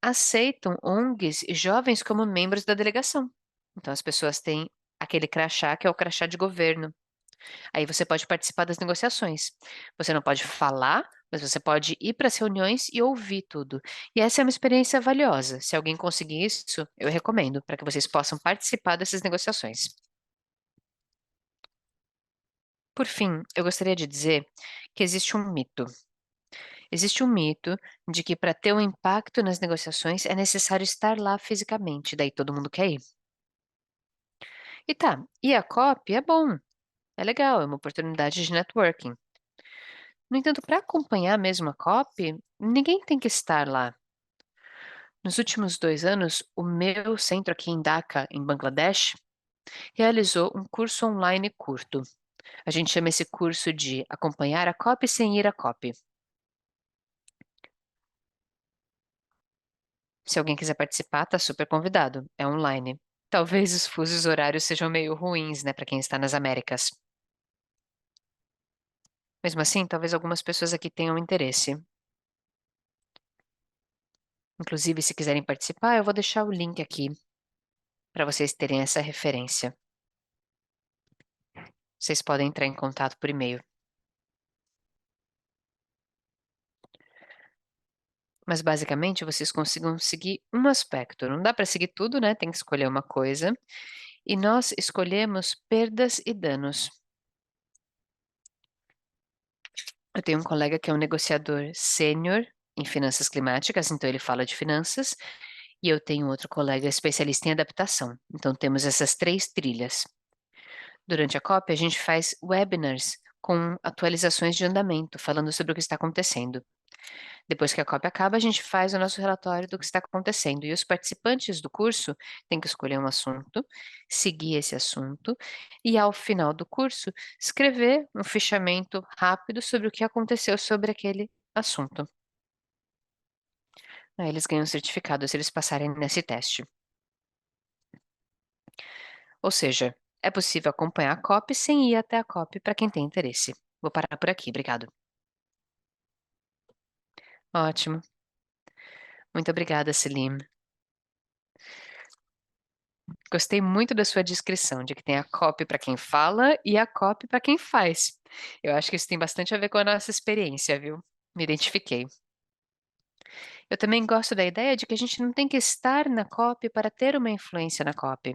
aceitam ONGs e jovens como membros da delegação. Então, as pessoas têm aquele crachá que é o crachá de governo. Aí você pode participar das negociações. Você não pode falar, mas você pode ir para as reuniões e ouvir tudo. E essa é uma experiência valiosa. Se alguém conseguir isso, eu recomendo, para que vocês possam participar dessas negociações. Por fim, eu gostaria de dizer que existe um mito. Existe um mito de que para ter um impacto nas negociações é necessário estar lá fisicamente, daí todo mundo quer ir. E tá, e a COP é bom, é legal, é uma oportunidade de networking. No entanto, para acompanhar mesmo a COP, ninguém tem que estar lá. Nos últimos 2 anos, o meu centro aqui em Dhaka, em Bangladesh, realizou um curso online curto. A gente chama esse curso de Acompanhar a COP sem ir à COP. Se alguém quiser participar, está super convidado. É online. Talvez os fusos horários sejam meio ruins, né, para quem está nas Américas. Mesmo assim, talvez algumas pessoas aqui tenham interesse. Inclusive, se quiserem participar, eu vou deixar o link aqui para vocês terem essa referência. Vocês podem entrar em contato por e-mail. Mas basicamente vocês consigam seguir um aspecto. Não dá para seguir tudo, né? Tem que escolher uma coisa. E nós escolhemos perdas e danos. Eu tenho um colega que é um negociador sênior em finanças climáticas, então ele fala de finanças. E eu tenho outro colega especialista em adaptação. Então temos essas 3 trilhas. Durante a COP, a gente faz webinars com atualizações de andamento, falando sobre o que está acontecendo. Depois que a COP acaba, a gente faz o nosso relatório do que está acontecendo. E os participantes do curso têm que escolher um assunto, seguir esse assunto, e ao final do curso, escrever um fichamento rápido sobre o que aconteceu sobre aquele assunto. Aí eles ganham um certificado se eles passarem nesse teste. Ou seja, é possível acompanhar a COP sem ir até a COP para quem tem interesse. Vou parar por aqui, obrigado. Ótimo. Muito obrigada, Selim. Gostei muito da sua descrição, de que tem a copy para quem fala e a copy para quem faz. Eu acho que isso tem bastante a ver com a nossa experiência, viu? Me identifiquei. Eu também gosto da ideia de que a gente não tem que estar na copy para ter uma influência na copy.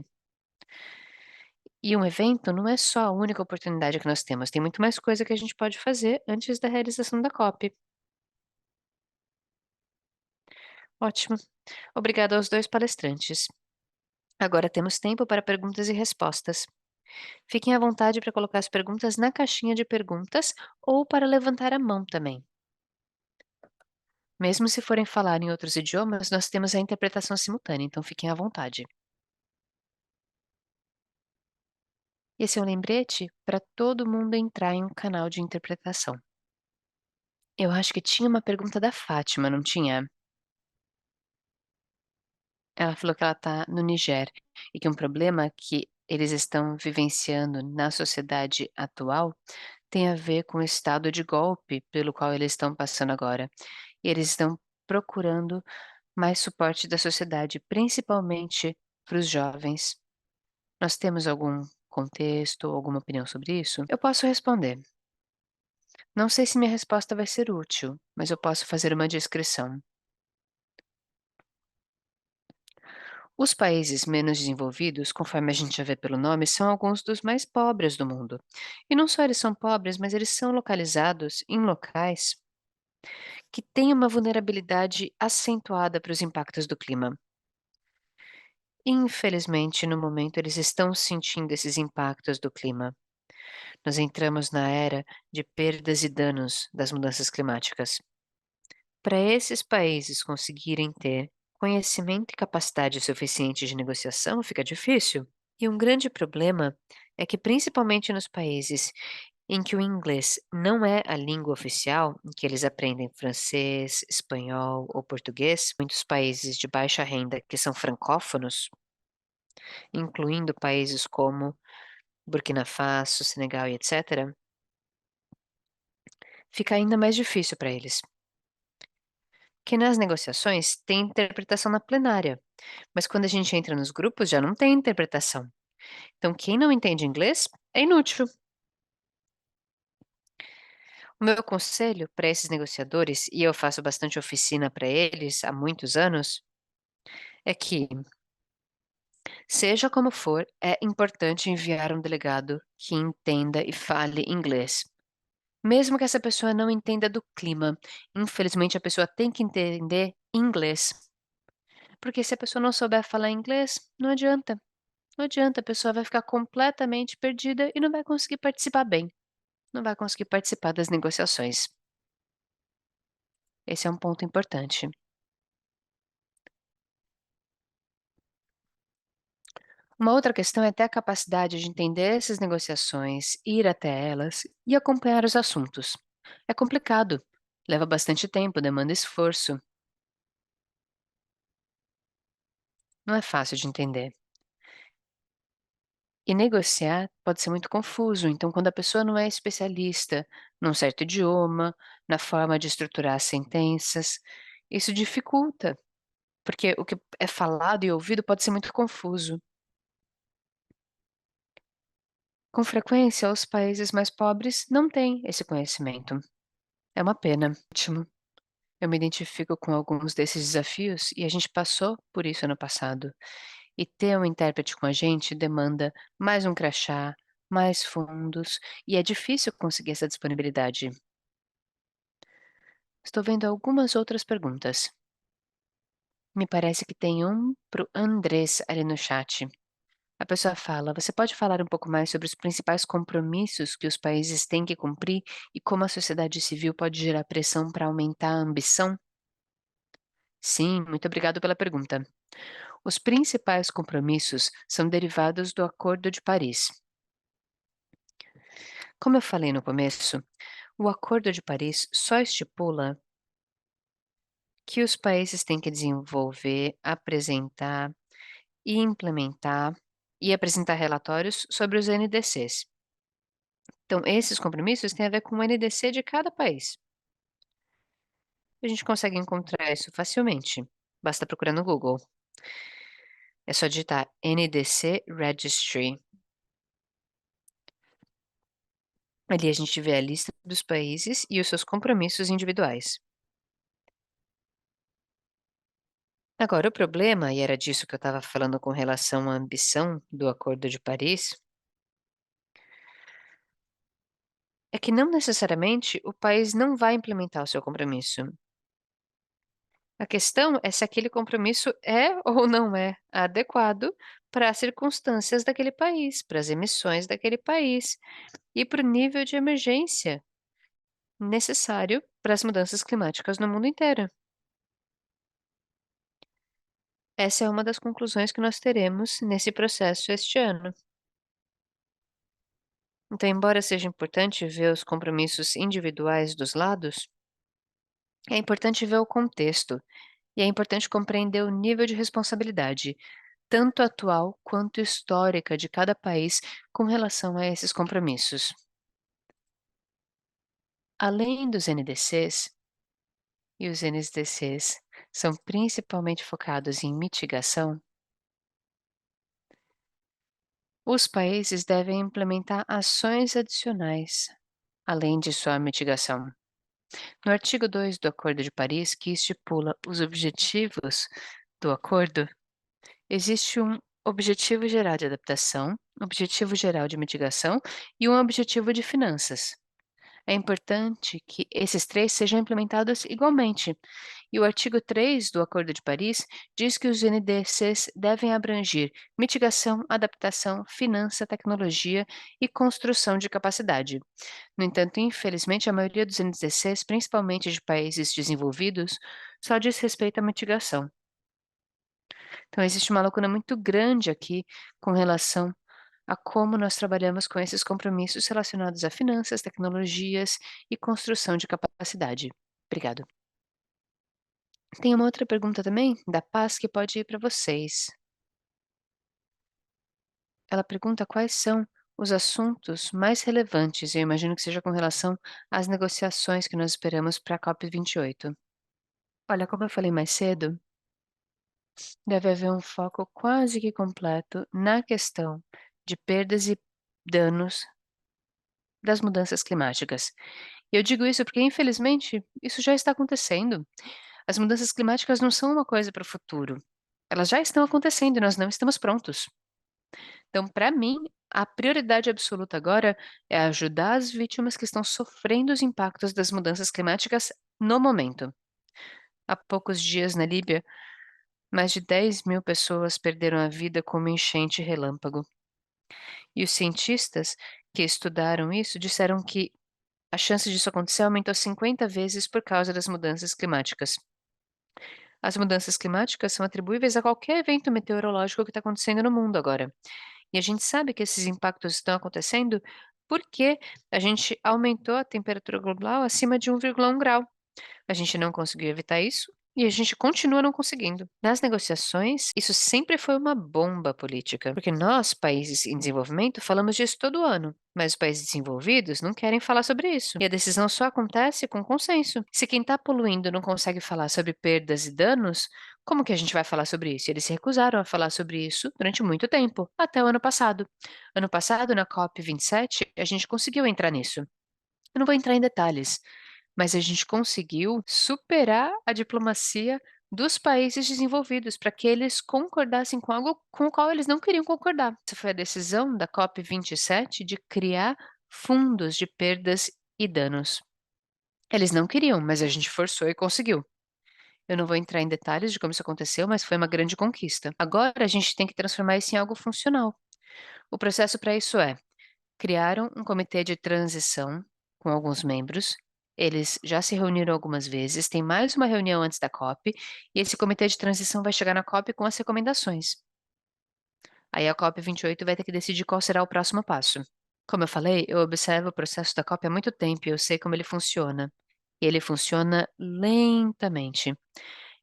E um evento não é só a única oportunidade que nós temos, tem muito mais coisa que a gente pode fazer antes da realização da copy. Ótimo. Obrigada aos 2 palestrantes. Agora temos tempo para perguntas e respostas. Fiquem à vontade para colocar as perguntas na caixinha de perguntas ou para levantar a mão também. Mesmo se forem falar em outros idiomas, nós temos a interpretação simultânea, então fiquem à vontade. Esse é um lembrete para todo mundo entrar em um canal de interpretação. Eu acho que tinha uma pergunta da Fátima, não tinha? Ela falou que ela está no Niger e que um problema que eles estão vivenciando na sociedade atual tem a ver com o estado de golpe pelo qual eles estão passando agora. E eles estão procurando mais suporte da sociedade, principalmente para os jovens. Nós temos algum contexto ou alguma opinião sobre isso? Eu posso responder. Não sei se minha resposta vai ser útil, mas eu posso fazer uma descrição. Os países menos desenvolvidos, conforme a gente já vê pelo nome, são alguns dos mais pobres do mundo. E não só eles são pobres, mas eles são localizados em locais que têm uma vulnerabilidade acentuada para os impactos do clima. Infelizmente, no momento, eles estão sentindo esses impactos do clima. Nós entramos na era de perdas e danos das mudanças climáticas. Para esses países conseguirem ter conhecimento e capacidade suficiente de negociação, fica difícil. E um grande problema é que, principalmente nos países em que o inglês não é a língua oficial, em que eles aprendem francês, espanhol ou português, muitos países de baixa renda que são francófonos, incluindo países como Burkina Faso, Senegal e etc., fica ainda mais difícil para eles. Que nas negociações tem interpretação na plenária, mas quando a gente entra nos grupos já não tem interpretação. Então, quem não entende inglês é inútil. O meu conselho para esses negociadores, e eu faço bastante oficina para eles há muitos anos, é que, seja como for, é importante enviar um delegado que entenda e fale inglês. Mesmo que essa pessoa não entenda do clima, infelizmente a pessoa tem que entender inglês. Porque se a pessoa não souber falar inglês, não adianta. Não adianta, a pessoa vai ficar completamente perdida e não vai conseguir participar bem. Não vai conseguir participar das negociações. Esse é um ponto importante. Uma outra questão é ter a capacidade de entender essas negociações, ir até elas e acompanhar os assuntos. É complicado, leva bastante tempo, demanda esforço, não é fácil de entender. E negociar pode ser muito confuso, então, quando a pessoa não é especialista num certo idioma, na forma de estruturar as sentenças, isso dificulta, porque o que é falado e ouvido pode ser muito confuso. Com frequência, os países mais pobres não têm esse conhecimento. É uma pena. Ótimo. Eu me identifico com alguns desses desafios e a gente passou por isso ano passado. E ter um intérprete com a gente demanda mais um crachá, mais fundos, e é difícil conseguir essa disponibilidade. Estou vendo algumas outras perguntas. Me parece que tem um para o Andrés ali no chat. A pessoa fala: você pode falar um pouco mais sobre os principais compromissos que os países têm que cumprir e como a sociedade civil pode gerar pressão para aumentar a ambição? Sim, muito obrigado pela pergunta. Os principais compromissos são derivados do Acordo de Paris. Como eu falei no começo, o Acordo de Paris só estipula que os países têm que desenvolver, apresentar e implementar e apresentar relatórios sobre os NDCs. Então, esses compromissos têm a ver com o NDC de cada país. A gente consegue encontrar isso facilmente. Basta procurar no Google. É só digitar NDC Registry. Ali a gente vê a lista dos países e os seus compromissos individuais. Agora, o problema, e era disso que eu estava falando com relação à ambição do Acordo de Paris, é que não necessariamente o país não vai implementar o seu compromisso. A questão é se aquele compromisso é ou não é adequado para as circunstâncias daquele país, para as emissões daquele país e para o nível de emergência necessário para as mudanças climáticas no mundo inteiro. Essa é uma das conclusões que nós teremos nesse processo este ano. Então, embora seja importante ver os compromissos individuais dos lados, é importante ver o contexto e é importante compreender o nível de responsabilidade, tanto atual quanto histórica, de cada país com relação a esses compromissos. Além dos NDCs, e os NDCs são principalmente focados em mitigação, os países devem implementar ações adicionais, além de sua mitigação. No artigo 2 do Acordo de Paris, que estipula os objetivos do acordo, existe um objetivo geral de adaptação, objetivo geral de mitigação e um objetivo de finanças. É importante que esses três sejam implementados igualmente. E o artigo 3 do Acordo de Paris diz que os NDCs devem abranger mitigação, adaptação, finança, tecnologia e construção de capacidade. No entanto, infelizmente, a maioria dos NDCs, principalmente de países desenvolvidos, só diz respeito à mitigação. Então, existe uma lacuna muito grande aqui com relação a como nós trabalhamos com esses compromissos relacionados a finanças, tecnologias e construção de capacidade. Obrigado. Tem uma outra pergunta também, da Paz, que pode ir para vocês. Ela pergunta quais são os assuntos mais relevantes, eu imagino que seja com relação às negociações que nós esperamos para a COP28. Olha, como eu falei mais cedo, deve haver um foco quase que completo na questão de perdas e danos das mudanças climáticas. E eu digo isso porque, infelizmente, isso já está acontecendo. As mudanças climáticas não são uma coisa para o futuro. Elas já estão acontecendo e nós não estamos prontos. Então, para mim, a prioridade absoluta agora é ajudar as vítimas que estão sofrendo os impactos das mudanças climáticas no momento. Há poucos dias, na Líbia, mais de 10.000 pessoas perderam a vida com uma enchente relâmpago. E os cientistas que estudaram isso disseram que a chance disso acontecer aumentou 50 vezes por causa das mudanças climáticas. As mudanças climáticas são atribuíveis a qualquer evento meteorológico que está acontecendo no mundo agora. E a gente sabe que esses impactos estão acontecendo porque a gente aumentou a temperatura global acima de 1,1 grau. A gente não conseguiu evitar isso e a gente continua não conseguindo. Nas negociações, isso sempre foi uma bomba política, porque nós, países em desenvolvimento, falamos disso todo ano, mas os países desenvolvidos não querem falar sobre isso. E a decisão só acontece com consenso. Se quem está poluindo não consegue falar sobre perdas e danos, como que a gente vai falar sobre isso? Eles se recusaram a falar sobre isso durante muito tempo, até o ano passado. Ano passado, na COP27, a gente conseguiu entrar nisso. Eu não vou entrar em detalhes, mas a gente conseguiu superar a diplomacia dos países desenvolvidos para que eles concordassem com algo com o qual eles não queriam concordar. Essa foi a decisão da COP27 de criar fundos de perdas e danos. Eles não queriam, mas a gente forçou e conseguiu. Eu não vou entrar em detalhes de como isso aconteceu, mas foi uma grande conquista. Agora a gente tem que transformar isso em algo funcional. O processo para isso é: criaram um comitê de transição com alguns membros. Eles já se reuniram algumas vezes, tem mais uma reunião antes da COP, e esse comitê de transição vai chegar na COP com as recomendações. Aí a COP28 vai ter que decidir qual será o próximo passo. Como eu falei, eu observo o processo da COP há muito tempo e eu sei como ele funciona. E ele funciona lentamente.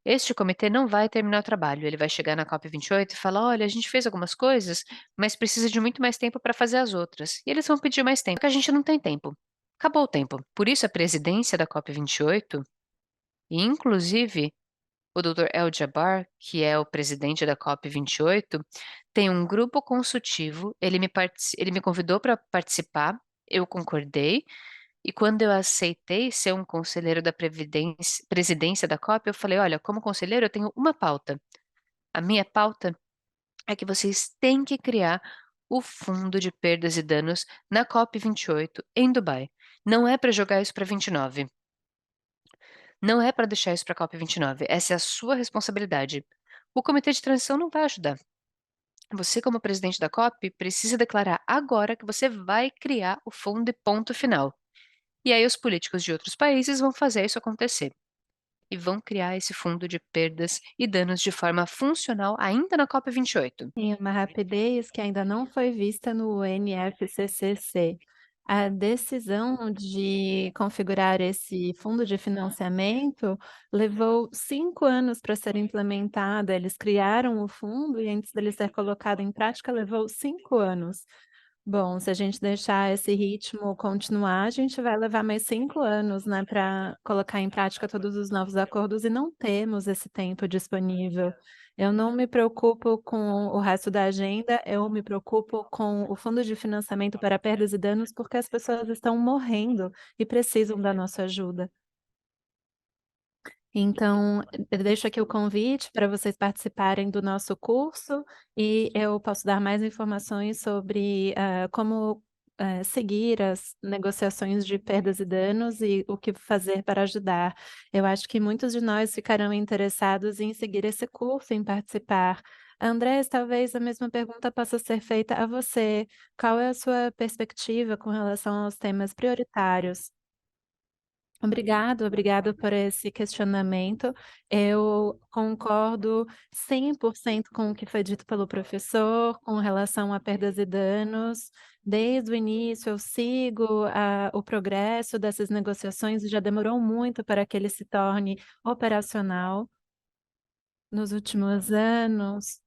Este comitê não vai terminar o trabalho, ele vai chegar na COP28 e falar: olha, a gente fez algumas coisas, mas precisa de muito mais tempo para fazer as outras. E eles vão pedir mais tempo, porque a gente não tem tempo. Acabou o tempo. Por isso, a presidência da COP28, e inclusive o Dr. El Jabbar, que é o presidente da COP28, tem um grupo consultivo. Ele me convidou para participar, eu concordei, e quando eu aceitei ser um conselheiro da presidência da COP, eu falei: olha, como conselheiro, eu tenho uma pauta. A minha pauta é que vocês têm que criar o fundo de perdas e danos na COP28 em Dubai. Não é para jogar isso para 29. Não é para deixar isso para a COP29. Essa é a sua responsabilidade. O comitê de transição não vai ajudar. Você, como presidente da COP, precisa declarar agora que você vai criar o fundo e ponto final. E aí os políticos de outros países vão fazer isso acontecer e vão criar esse fundo de perdas e danos de forma funcional ainda na COP28.
Em uma rapidez que ainda não foi vista no NFCCC. A decisão de configurar esse fundo de financiamento levou 5 anos para ser implementada. Eles criaram o fundo e antes dele ser colocado em prática levou 5 anos. Bom, se a gente deixar esse ritmo continuar, a gente vai levar mais 5 anos, né, para colocar em prática todos os novos acordos e não temos esse tempo disponível. Eu não me preocupo com o resto da agenda, eu me preocupo com o fundo de financiamento para perdas e danos, porque as pessoas estão morrendo e precisam da nossa ajuda. Então, eu deixo aqui o convite para vocês participarem do nosso curso e eu posso dar mais informações sobre como seguir as negociações de perdas e danos e o que fazer para ajudar. Eu acho que muitos de nós ficarão interessados em seguir esse curso, em participar. Andrés, talvez a mesma pergunta possa ser feita a você. Qual é a sua perspectiva com relação aos temas prioritários? Obrigado por esse questionamento. Eu concordo 100% com o que foi dito pelo professor com relação a perdas e danos. Desde o início eu sigo o progresso dessas negociações e já demorou muito para que ele se torne operacional. Nos últimos anos,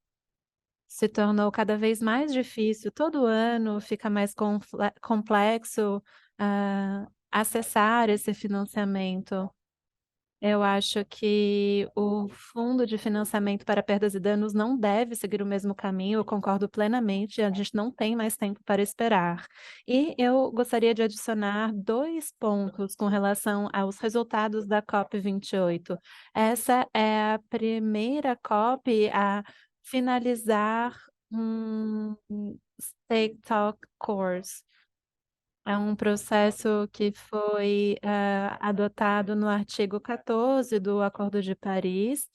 se tornou cada vez mais difícil, todo ano fica mais complexo acessar esse financiamento. Eu acho que o Fundo de Financiamento para Perdas e Danos não deve seguir o mesmo caminho, eu concordo plenamente, a gente não tem mais tempo para esperar. E eu gostaria de adicionar 2 pontos com relação aos resultados da COP28. Essa é a primeira COP a finalizar um Stake Talk Course. É um processo que foi adotado no artigo 14 do Acordo de Paris,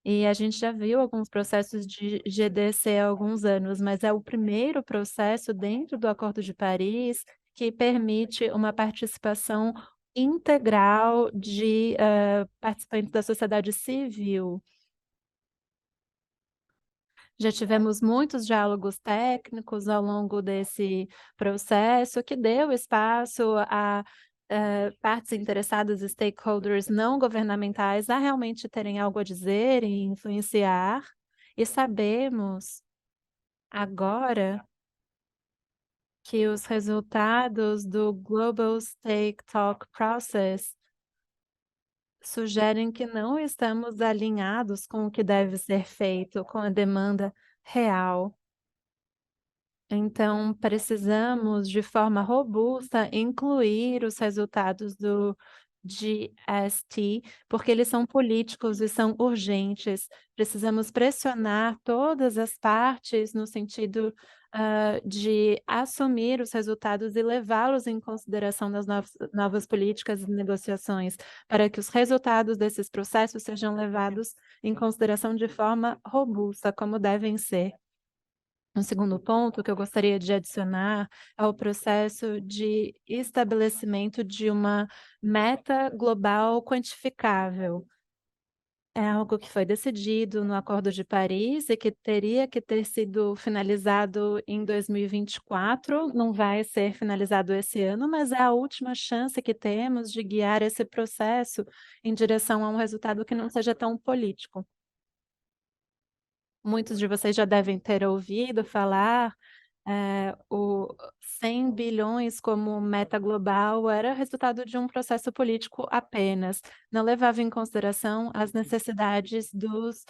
e a gente já viu alguns processos de GDC há alguns anos, mas é o primeiro processo dentro do Acordo de Paris que permite uma participação integral de participantes da sociedade civil. Já tivemos muitos diálogos técnicos ao longo desse processo, que deu espaço a partes interessadas, stakeholders não governamentais, a realmente terem algo a dizer e influenciar. E sabemos agora que os resultados do Global Stake Talk Process sugerem que não estamos alinhados com o que deve ser feito, com a demanda real. Então, precisamos, de forma robusta, incluir os resultados do GST, porque eles são políticos e são urgentes. Precisamos pressionar todas as partes no sentido de assumir os resultados e levá-los em consideração nas novas políticas e negociações, para que os resultados desses processos sejam levados em consideração de forma robusta, como devem ser. Um segundo ponto que eu gostaria de adicionar é o processo de estabelecimento de uma meta global quantificável. É algo que foi decidido no Acordo de Paris e que teria que ter sido finalizado em 2024. Não vai ser finalizado esse ano, mas é a última chance que temos de guiar esse processo em direção a um resultado que não seja tão político. Muitos de vocês já devem ter ouvido falar, o 100 bilhões como meta global era resultado de um processo político apenas, não levava em consideração as necessidades dos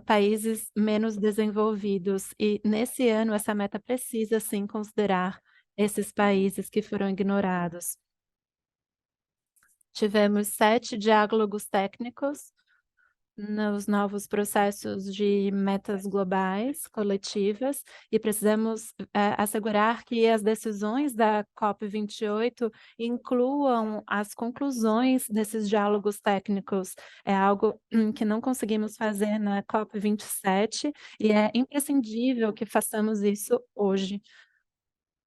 países menos desenvolvidos. E nesse ano, essa meta precisa sim considerar esses países que foram ignorados. Tivemos 7 diálogos técnicos nos novos processos de metas globais coletivas e precisamos assegurar que as decisões da COP28 incluam as conclusões desses diálogos técnicos. É algo que não conseguimos fazer na COP27 e é imprescindível que façamos isso hoje.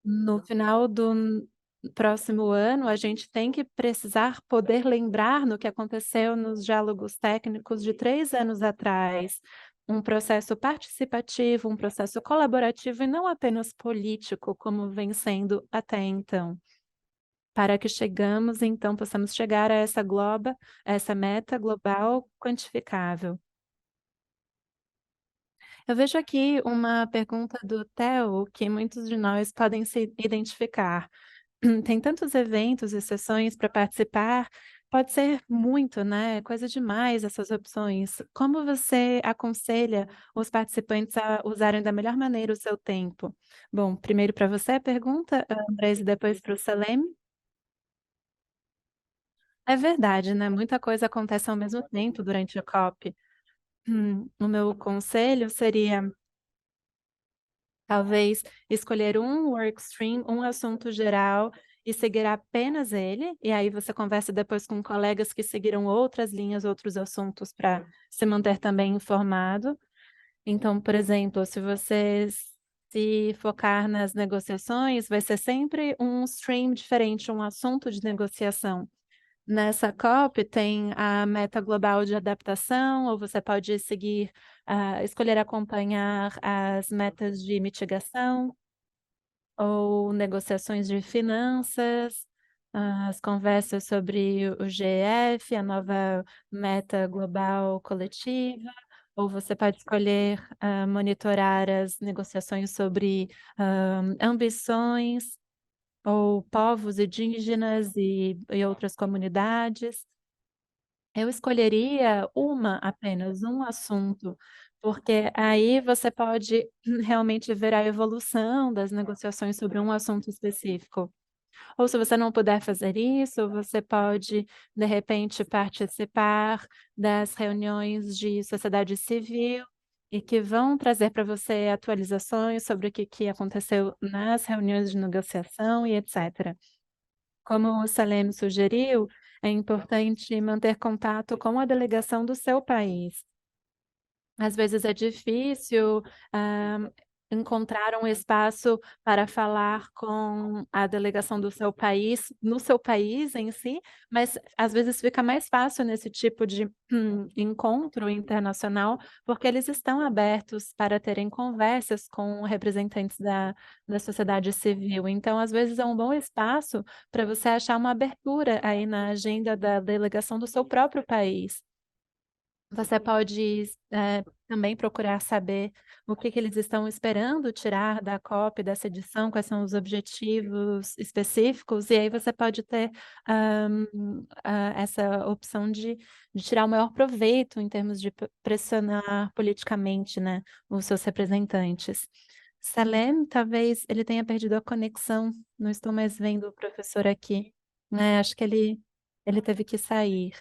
No final do próximo ano, a gente tem que precisar poder lembrar no que aconteceu nos diálogos técnicos de 3 anos atrás. Um processo participativo, um processo colaborativo e não apenas político, como vem sendo até então. Para que possamos chegar a essa meta global quantificável. Eu vejo aqui uma pergunta do Theo, que muitos de nós podem se identificar. Tem tantos eventos e sessões para participar, pode ser muito, né? Coisa demais essas opções. Como você aconselha os participantes a usarem da melhor maneira o seu tempo? Bom, primeiro para você a pergunta, Andrés, e depois para o Salem. É verdade, né? Muita coisa acontece ao mesmo tempo durante a COP. O meu conselho seria talvez escolher um workstream, um assunto geral e seguir apenas ele, e aí você conversa depois com colegas que seguiram outras linhas, outros assuntos para se manter também informado. Então, por exemplo, se você se focar nas negociações, vai ser sempre um stream diferente, um assunto de negociação. Nessa COP tem a meta global de adaptação, ou você pode seguir, escolher acompanhar as metas de mitigação, ou negociações de finanças, as conversas sobre o GF, a nova meta global coletiva, ou você pode escolher monitorar as negociações sobre ambições ou povos indígenas e outras comunidades. eu escolheria apenas um assunto, porque aí você pode realmente ver a evolução das negociações sobre um assunto específico. Ou se você não puder fazer isso, você pode, de repente, participar das reuniões de sociedade civil e que vão trazer para você atualizações sobre o que aconteceu nas reuniões de negociação e etc. Como o Salem sugeriu, é importante manter contato com a delegação do seu país. Às vezes é difícil, encontrar um espaço para falar com a delegação do seu país, no seu país em si, mas às vezes fica mais fácil nesse tipo de encontro internacional, porque eles estão abertos para terem conversas com representantes da sociedade civil. Então, às vezes é um bom espaço para você achar uma abertura aí na agenda da delegação do seu próprio país. Você pode, também procurar saber o que eles estão esperando tirar da COP, dessa edição, quais são os objetivos específicos, e aí você pode ter, essa opção de tirar o maior proveito em termos de pressionar politicamente, né, os seus representantes. Salem, talvez ele tenha perdido a conexão, não estou mais vendo o professor aqui, né, acho que ele teve que sair.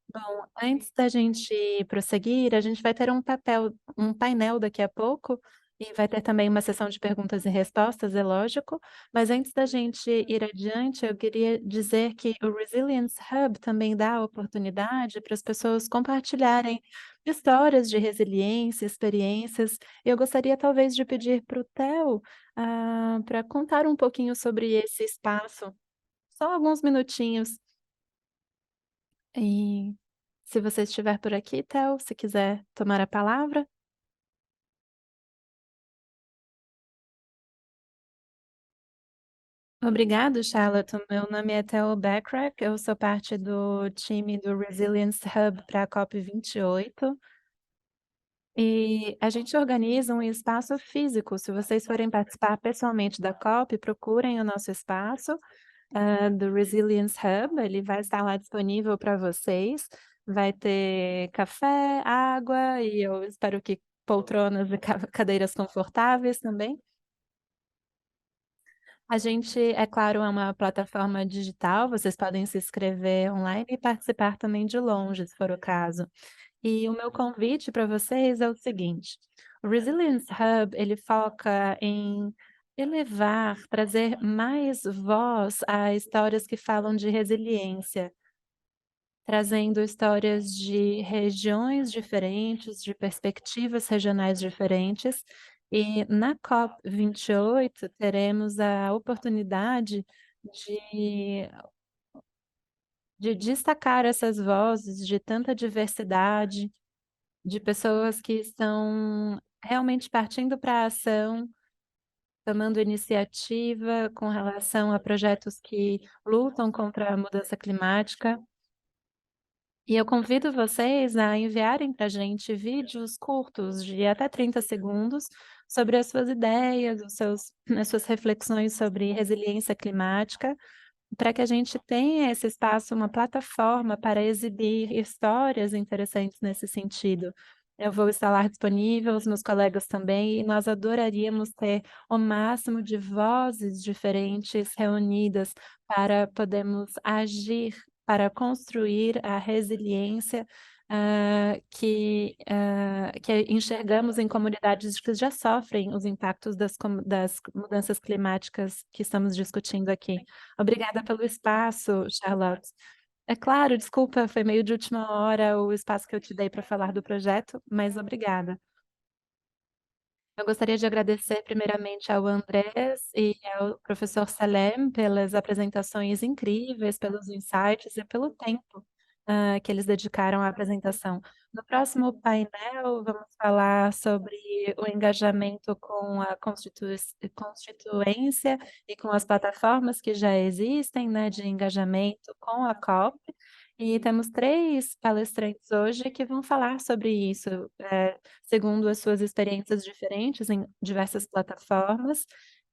Bom, antes da gente prosseguir, a gente vai ter um painel daqui a pouco, e vai ter também uma sessão de perguntas e respostas, é lógico, mas antes da gente ir adiante, eu queria dizer que o Resilience Hub também dá a oportunidade para as pessoas compartilharem histórias de resiliência, experiências. Eu gostaria talvez de pedir para o Theo, para contar um pouquinho sobre esse espaço, só alguns minutinhos. E se você estiver por aqui, Theo, se quiser tomar a palavra. Obrigado, Charlotte. O meu nome é Theo Backrack, eu sou parte do time do Resilience Hub para a COP28. E a gente organiza um espaço físico. Se vocês forem participar pessoalmente da COP, procurem o nosso espaço do Resilience Hub, ele vai estar lá disponível para vocês. Vai ter café, água e eu espero que poltronas e cadeiras confortáveis também. A gente, é claro, é uma plataforma digital, vocês podem se inscrever online e participar também de longe, se for o caso. E o meu convite para vocês é o seguinte: o Resilience Hub, ele foca em elevar, trazer mais voz a histórias que falam de resiliência, trazendo histórias de regiões diferentes, de perspectivas regionais diferentes. E na COP28 teremos a oportunidade de de destacar essas vozes de tanta diversidade, de pessoas que estão realmente partindo para a ação, tomando iniciativa com relação a projetos que lutam contra a mudança climática. E eu convido vocês a enviarem para a gente vídeos curtos de até 30 segundos sobre as suas ideias, as suas reflexões sobre resiliência climática, para que a gente tenha esse espaço, uma plataforma para exibir histórias interessantes nesse sentido. Eu vou estar lá disponível, os meus colegas também, e nós adoraríamos ter o máximo de vozes diferentes reunidas para podermos agir, para construir a resiliência que enxergamos em comunidades que já sofrem os impactos das mudanças climáticas que estamos discutindo aqui. Obrigada pelo espaço, Charlotte. É claro, desculpa, foi meio de última hora o espaço que eu te dei para falar do projeto, mas obrigada. Eu gostaria de agradecer primeiramente ao Andrés e ao professor Salem pelas apresentações incríveis, pelos insights e pelo tempo que eles dedicaram à apresentação. No próximo painel, vamos falar sobre o engajamento com a constituência e com as plataformas que já existem, né, de engajamento com a COP. E temos 3 palestrantes hoje que vão falar sobre isso, segundo as suas experiências diferentes em diversas plataformas.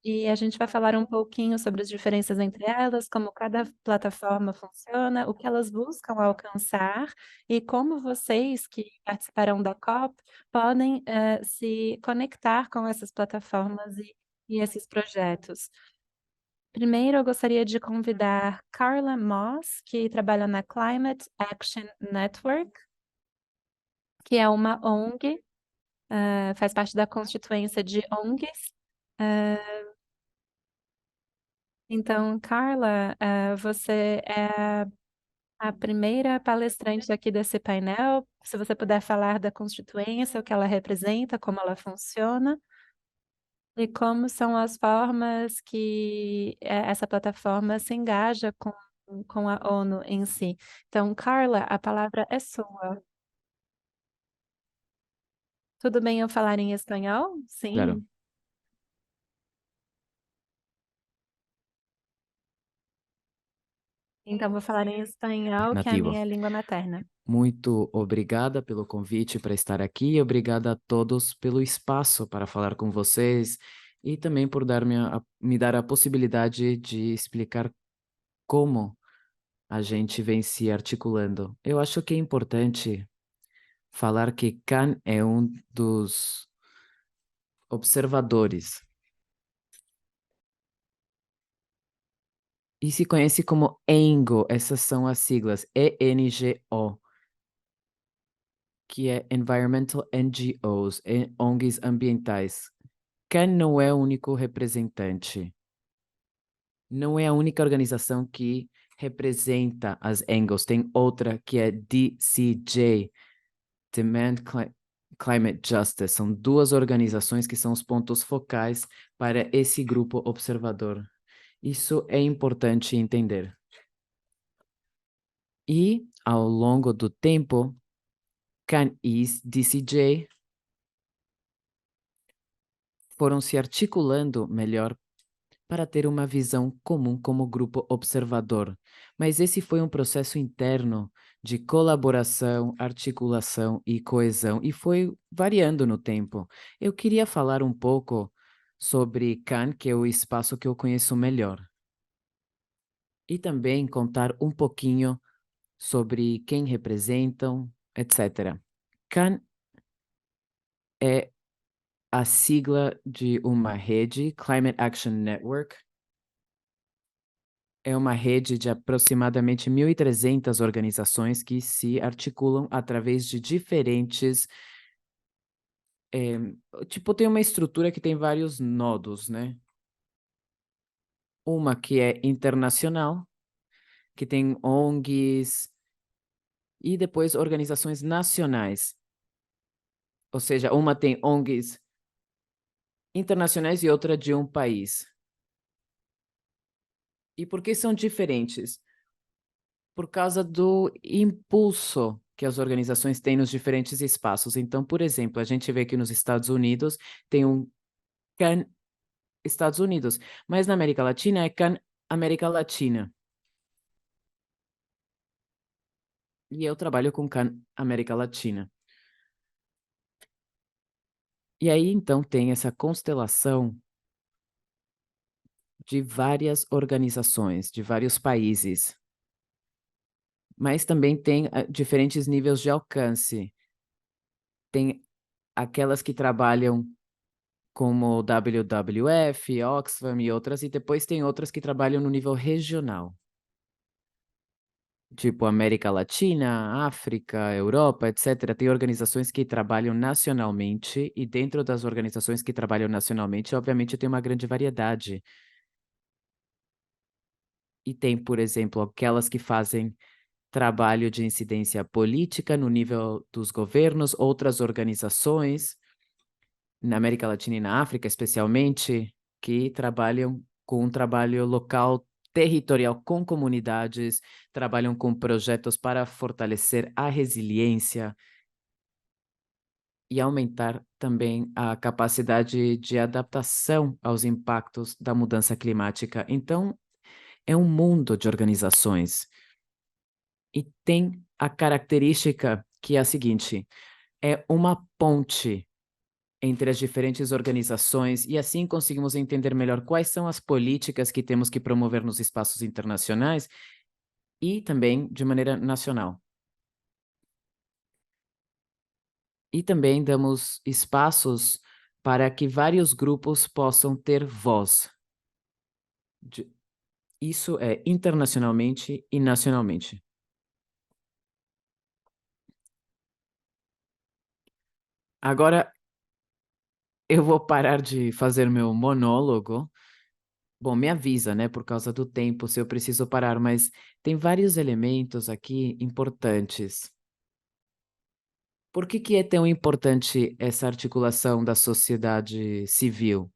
e a gente vai falar um pouquinho sobre as diferenças entre elas, como cada plataforma funciona, o que elas buscam alcançar e como vocês que participarão da COP podem se conectar com essas plataformas e esses projetos. Primeiro, eu gostaria de convidar Carla Moss, que trabalha na Climate Action Network, que é uma ONG, faz parte da constituência de ONGs. Então, Carla, você é a primeira palestrante aqui desse painel. Se você puder falar da constituência, o que ela representa, como ela funciona e como são as formas que essa plataforma se engaja com a ONU em si. Então, Carla, a palavra é sua. Tudo bem eu falar em espanhol?
Claro,
Sim. Então, vou falar em espanhol, que é a
nativo.
minha língua materna.
Muito obrigada pelo convite para estar aqui e obrigada a todos pelo espaço para falar com vocês e também por me dar a possibilidade de explicar como a gente vem se articulando. Eu acho que é importante falar que Khan é um dos observadores e se conhece como ENGO, essas são as siglas, ENGO, que é Environmental NGOs, ONGs ambientais. Khan não é o único representante, não é a única organização que representa as ENGOs, tem outra que é DCJ, Demand Climate Justice, são duas organizações que são os pontos focais para esse grupo observador. Isso é importante entender. E, ao longo do tempo, Khan e DCJ foram se articulando melhor para ter uma visão comum como grupo observador. Mas esse foi um processo interno de colaboração, articulação e coesão, e foi variando no tempo. Eu queria falar um pouco sobre Khan, que é o espaço que eu conheço melhor, e também contar um pouquinho sobre quem representam, etc. Khan é a sigla de uma rede, Climate Action Network. É uma rede de aproximadamente 1.300 organizações que se articulam através de diferentes... tem uma estrutura que tem vários nodos, né? Uma que é internacional, que tem ONGs, e depois organizações nacionais. Ou seja, uma tem ONGs internacionais e outra de um país. E por que são diferentes? Por causa do impulso que as organizações têm nos diferentes espaços. Então, por exemplo, a gente vê que nos Estados Unidos tem um CAN Estados Unidos, mas na América Latina é CAN América Latina. E eu trabalho com CAN América Latina. E aí, então, tem essa constelação de várias organizações, de vários países. Mas também tem diferentes níveis de alcance. Tem aquelas que trabalham como WWF, Oxfam e outras, e depois tem outras que trabalham no nível regional. Tipo América Latina, África, Europa, etc. Tem organizações que trabalham nacionalmente, e dentro das organizações que trabalham nacionalmente, obviamente tem uma grande variedade. E tem, por exemplo, aquelas que fazem trabalho de incidência política no nível dos governos, outras organizações, na América Latina e na África, especialmente, que trabalham com um trabalho local, territorial, com comunidades, trabalham com projetos para fortalecer a resiliência e aumentar também a capacidade de adaptação aos impactos da mudança climática. Então, é um mundo de organizações. E tem a característica que é a seguinte: é uma ponte entre as diferentes organizações e assim conseguimos entender melhor quais são as políticas que temos que promover nos espaços internacionais e também de maneira nacional. E também damos espaços para que vários grupos possam ter voz. Isso é internacionalmente e nacionalmente. Agora, eu vou parar de fazer meu monólogo. Bom, me avisa, né, por causa do tempo, se eu preciso parar, mas tem vários elementos aqui importantes. Por que é tão importante essa articulação da sociedade civil?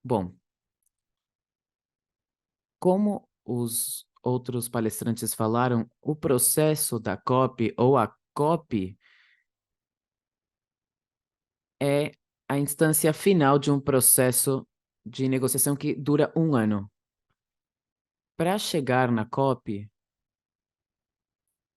Bom, como os outros palestrantes falaram, o processo da COP ou a COP é a instância final de um processo de negociação que dura 1 ano. Para chegar na COP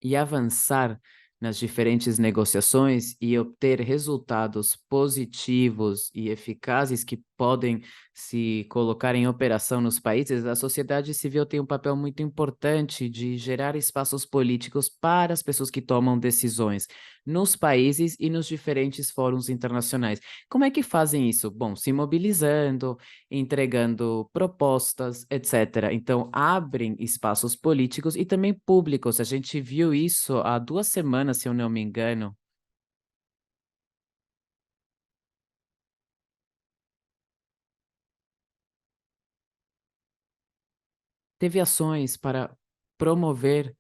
e avançar nas diferentes negociações e obter resultados positivos e eficazes que podem se colocar em operação nos países, a sociedade civil tem um papel muito importante de gerar espaços políticos para as pessoas que tomam decisões nos países e nos diferentes fóruns internacionais. Como é que fazem isso? Bom, se mobilizando, entregando propostas, etc. Então, abrem espaços políticos e também públicos. A gente viu isso há 2 semanas, se eu não me engano. Teve ações para promover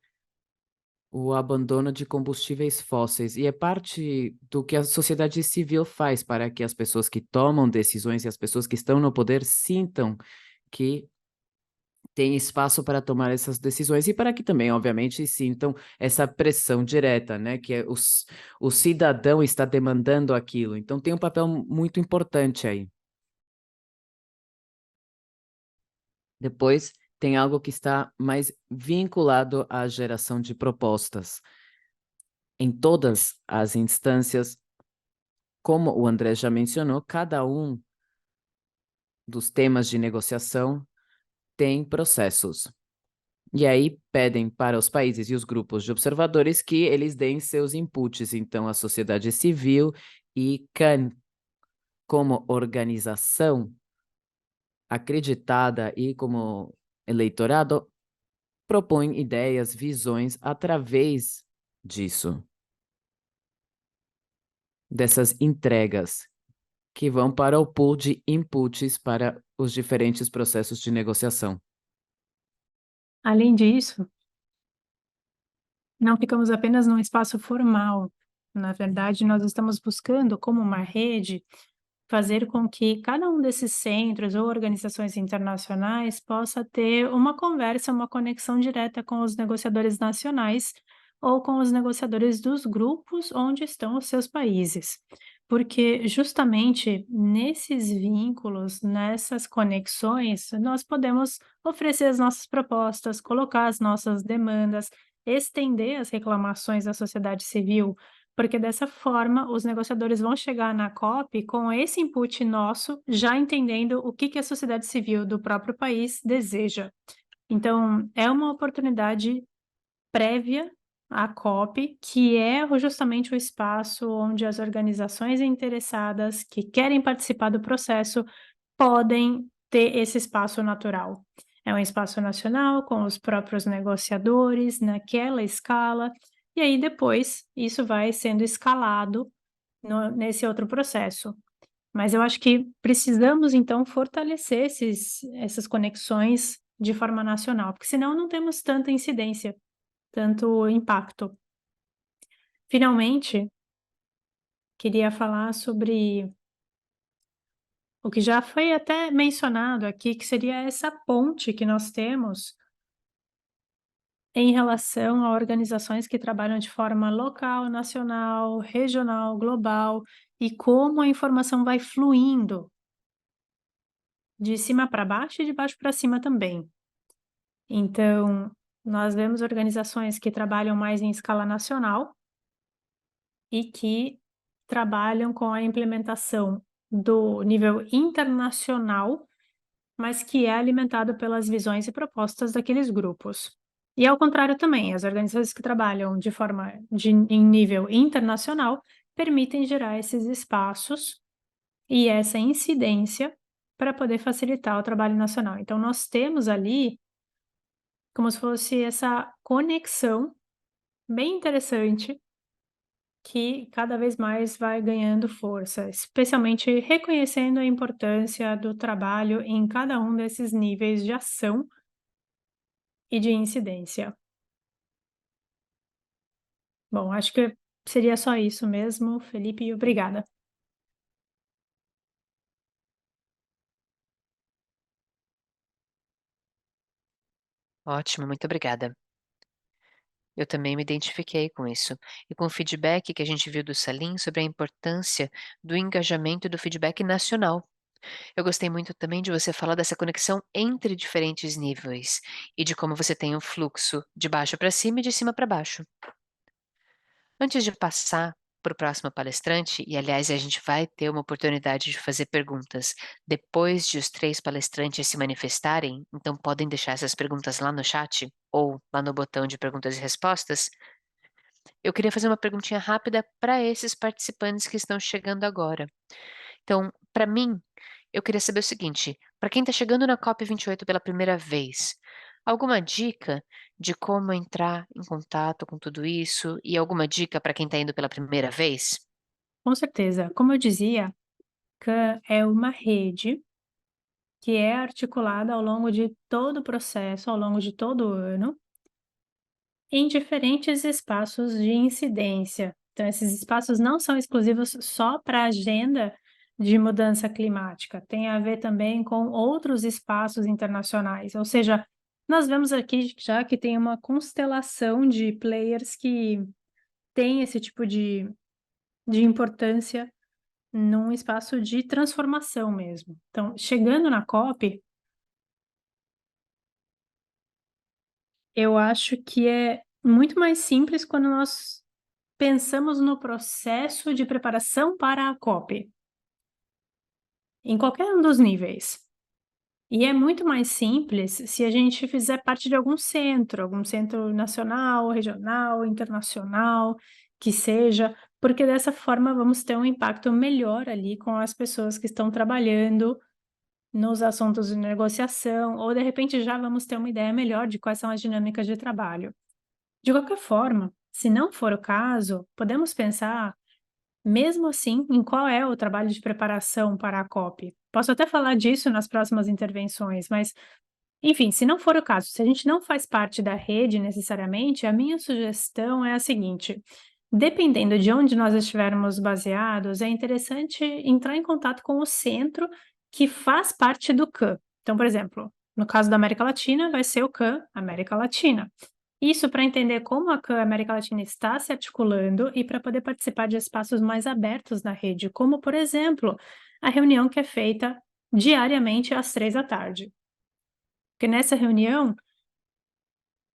o abandono de combustíveis fósseis, e é parte do que a sociedade civil faz para que as pessoas que tomam decisões e as pessoas que estão no poder sintam que tem espaço para tomar essas decisões e para que também, obviamente, sintam essa pressão direta, né? Que é o cidadão está demandando aquilo. Então, tem um papel muito importante aí. Depois, tem algo que está mais vinculado à geração de propostas. Em todas as instâncias, como o André já mencionou, cada um dos temas de negociação tem processos. E aí pedem para os países e os grupos de observadores que eles deem seus inputs. Então, a sociedade civil e CAN, como organização acreditada e como eleitorado, propõe ideias, visões através disso, dessas entregas que vão para o pool de inputs para os diferentes processos de negociação.
Além disso, não ficamos apenas num espaço formal. Na verdade, nós estamos buscando, como uma rede, fazer com que cada um desses centros ou organizações internacionais possa ter uma conversa, uma conexão direta com os negociadores nacionais ou com os negociadores dos grupos onde estão os seus países. Porque justamente nesses vínculos, nessas conexões, nós podemos oferecer as nossas propostas, colocar as nossas demandas, estender as reclamações da sociedade civil, porque dessa forma os negociadores vão chegar na COP com esse input nosso, já entendendo o que a sociedade civil do próprio país deseja. Então, é uma oportunidade prévia à COP, que é justamente o espaço onde as organizações interessadas que querem participar do processo podem ter esse espaço natural. É um espaço nacional, com os próprios negociadores, naquela escala, e aí depois isso vai sendo escalado nesse outro processo. Mas eu acho que precisamos, então, fortalecer essas conexões de forma nacional, porque senão não temos tanta incidência, tanto impacto. Finalmente, queria falar sobre o que já foi até mencionado aqui, que seria essa ponte que nós temos em relação a organizações que trabalham de forma local, nacional, regional, global, e como a informação vai fluindo de cima para baixo e de baixo para cima também. Então, nós vemos organizações que trabalham mais em escala nacional e que trabalham com a implementação do nível internacional, mas que é alimentado pelas visões e propostas daqueles grupos. E ao contrário também, as organizações que trabalham em nível internacional permitem gerar esses espaços e essa incidência para poder facilitar o trabalho nacional. Então nós temos ali como se fosse essa conexão bem interessante que cada vez mais vai ganhando força, especialmente reconhecendo a importância do trabalho em cada um desses níveis de ação e de incidência. Bom, acho que seria só isso mesmo, Felipe, e obrigada.
Ótimo, muito obrigada. Eu também me identifiquei com isso e com o feedback que a gente viu do Salim sobre a importância do engajamento e do feedback nacional. Eu gostei muito também de você falar dessa conexão entre diferentes níveis e de como você tem um fluxo de baixo para cima e de cima para baixo. Antes de passar para o próximo palestrante, e aliás a gente vai ter uma oportunidade de fazer perguntas depois de os 3 palestrantes se manifestarem, então podem deixar essas perguntas lá no chat ou lá no botão de perguntas e respostas. Eu queria fazer uma perguntinha rápida para esses participantes que estão chegando agora. Então, para mim, eu queria saber o seguinte: para quem está chegando na COP28 pela primeira vez, alguma dica de como entrar em contato com tudo isso e alguma dica para quem está indo pela primeira vez?
Com certeza. Como eu dizia, CAN é uma rede que é articulada ao longo de todo o processo, ao longo de todo o ano, em diferentes espaços de incidência. Então, esses espaços não são exclusivos só para a agenda de mudança climática, tem a ver também com outros espaços internacionais. Ou seja, nós vemos aqui já que tem uma constelação de players que tem esse tipo de importância num espaço de transformação mesmo. Então, chegando na COP, eu acho que é muito mais simples quando nós pensamos no processo de preparação para a COP, em qualquer um dos níveis. E é muito mais simples se a gente fizer parte de algum centro nacional, regional, internacional, que seja, porque dessa forma vamos ter um impacto melhor ali com as pessoas que estão trabalhando nos assuntos de negociação, ou de repente já vamos ter uma ideia melhor de quais são as dinâmicas de trabalho. De qualquer forma, se não for o caso, podemos pensar, mesmo assim, em qual é o trabalho de preparação para a COP. Posso até falar disso nas próximas intervenções, mas, enfim, se não for o caso, se a gente não faz parte da rede necessariamente, a minha sugestão é a seguinte: dependendo de onde nós estivermos baseados, é interessante entrar em contato com o centro que faz parte do CAN. Então, por exemplo, no caso da América Latina, vai ser o CAN América Latina. Isso para entender como a CAN América Latina está se articulando e para poder participar de espaços mais abertos na rede, como, por exemplo, a reunião que é feita diariamente às 15h. Porque nessa reunião,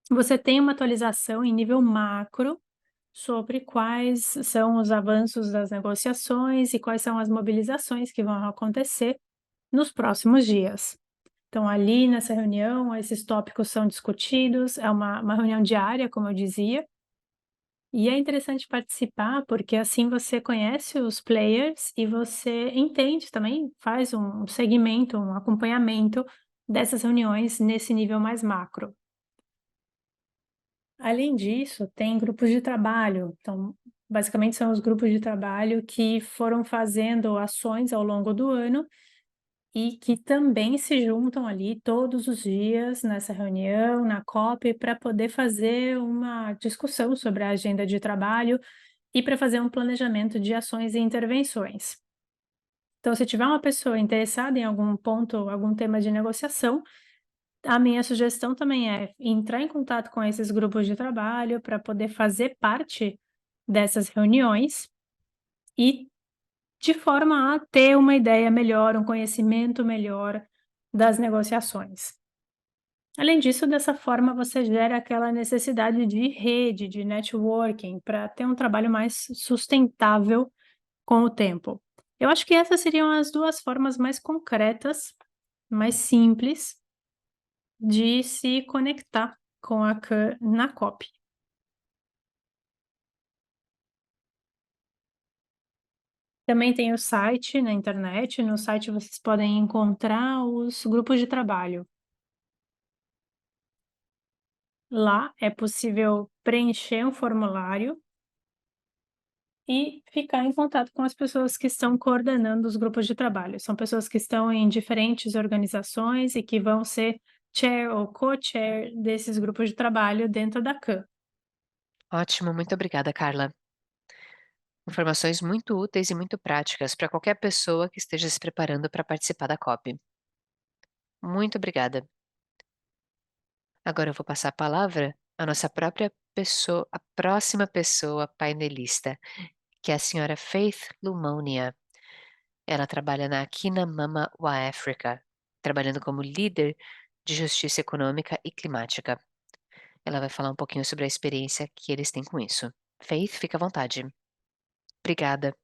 você tem uma atualização em nível macro sobre quais são os avanços das negociações e quais são as mobilizações que vão acontecer nos próximos dias. Então, ali nessa reunião, esses tópicos são discutidos, é uma reunião diária, como eu dizia, e é interessante participar, porque assim você conhece os players e você entende também, faz um segmento, um acompanhamento dessas reuniões nesse nível mais macro. Além disso, tem grupos de trabalho. Então, basicamente são os grupos de trabalho que foram fazendo ações ao longo do ano e que também se juntam ali todos os dias nessa reunião, na COP, para poder fazer uma discussão sobre a agenda de trabalho e para fazer um planejamento de ações e intervenções. Então, se tiver uma pessoa interessada em algum ponto, algum tema de negociação, a minha sugestão também é entrar em contato com esses grupos de trabalho para poder fazer parte dessas reuniões e de forma a ter uma ideia melhor, um conhecimento melhor das negociações. Além disso, dessa forma você gera aquela necessidade de rede, de networking, para ter um trabalho mais sustentável com o tempo. Eu acho que essas seriam as 2 formas mais concretas, mais simples, de se conectar com a CAN na COP. Também tem o site na internet, no site vocês podem encontrar os grupos de trabalho. Lá é possível preencher um formulário e ficar em contato com as pessoas que estão coordenando os grupos de trabalho. São pessoas que estão em diferentes organizações e que vão ser chair ou co-chair desses grupos de trabalho dentro da CAN.
Ótimo, muito obrigada, Carla. Informações muito úteis e muito práticas para qualquer pessoa que esteja se preparando para participar da COP. Muito obrigada. Agora eu vou passar a palavra à nossa própria pessoa, a próxima pessoa painelista, que é a senhora Faith Lumonia. Ela trabalha na Kina Mama wa Africa, trabalhando como líder de justiça econômica e climática. Ela vai falar um pouquinho sobre a experiência que eles têm com isso. Faith, fica à vontade. Obrigada.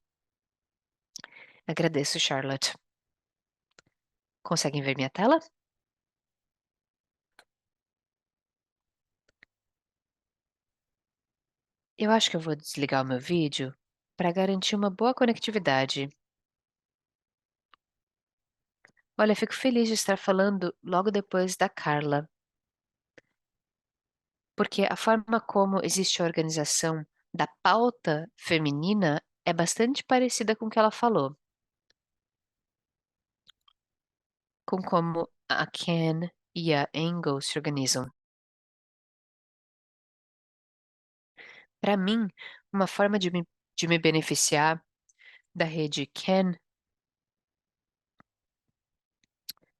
Agradeço, Charlotte. Conseguem ver minha tela? Eu acho que eu vou desligar o meu vídeo para garantir uma boa conectividade. Olha, fico feliz de estar falando logo depois da Carla, porque a forma como existe a organização da pauta feminina é bastante parecida com o que ela falou, com como a Ken e a Engel se organizam. Para mim, uma forma de me beneficiar da rede Ken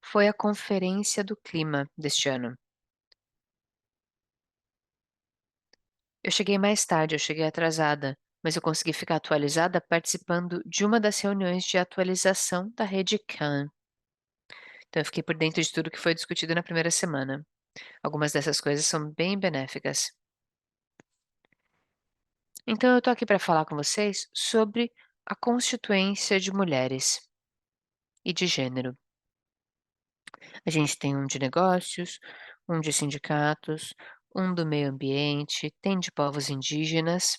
foi a Conferência do Clima deste ano. Eu cheguei mais tarde, eu cheguei atrasada, mas eu consegui ficar atualizada participando de uma das reuniões de atualização da rede CAN. Então eu fiquei por dentro de tudo que foi discutido na primeira semana. Algumas dessas coisas são bem benéficas. Então eu tô aqui para falar com vocês sobre a constituência de mulheres e de gênero. A gente tem um de negócios, um de sindicatos, um do meio ambiente, tem de povos indígenas.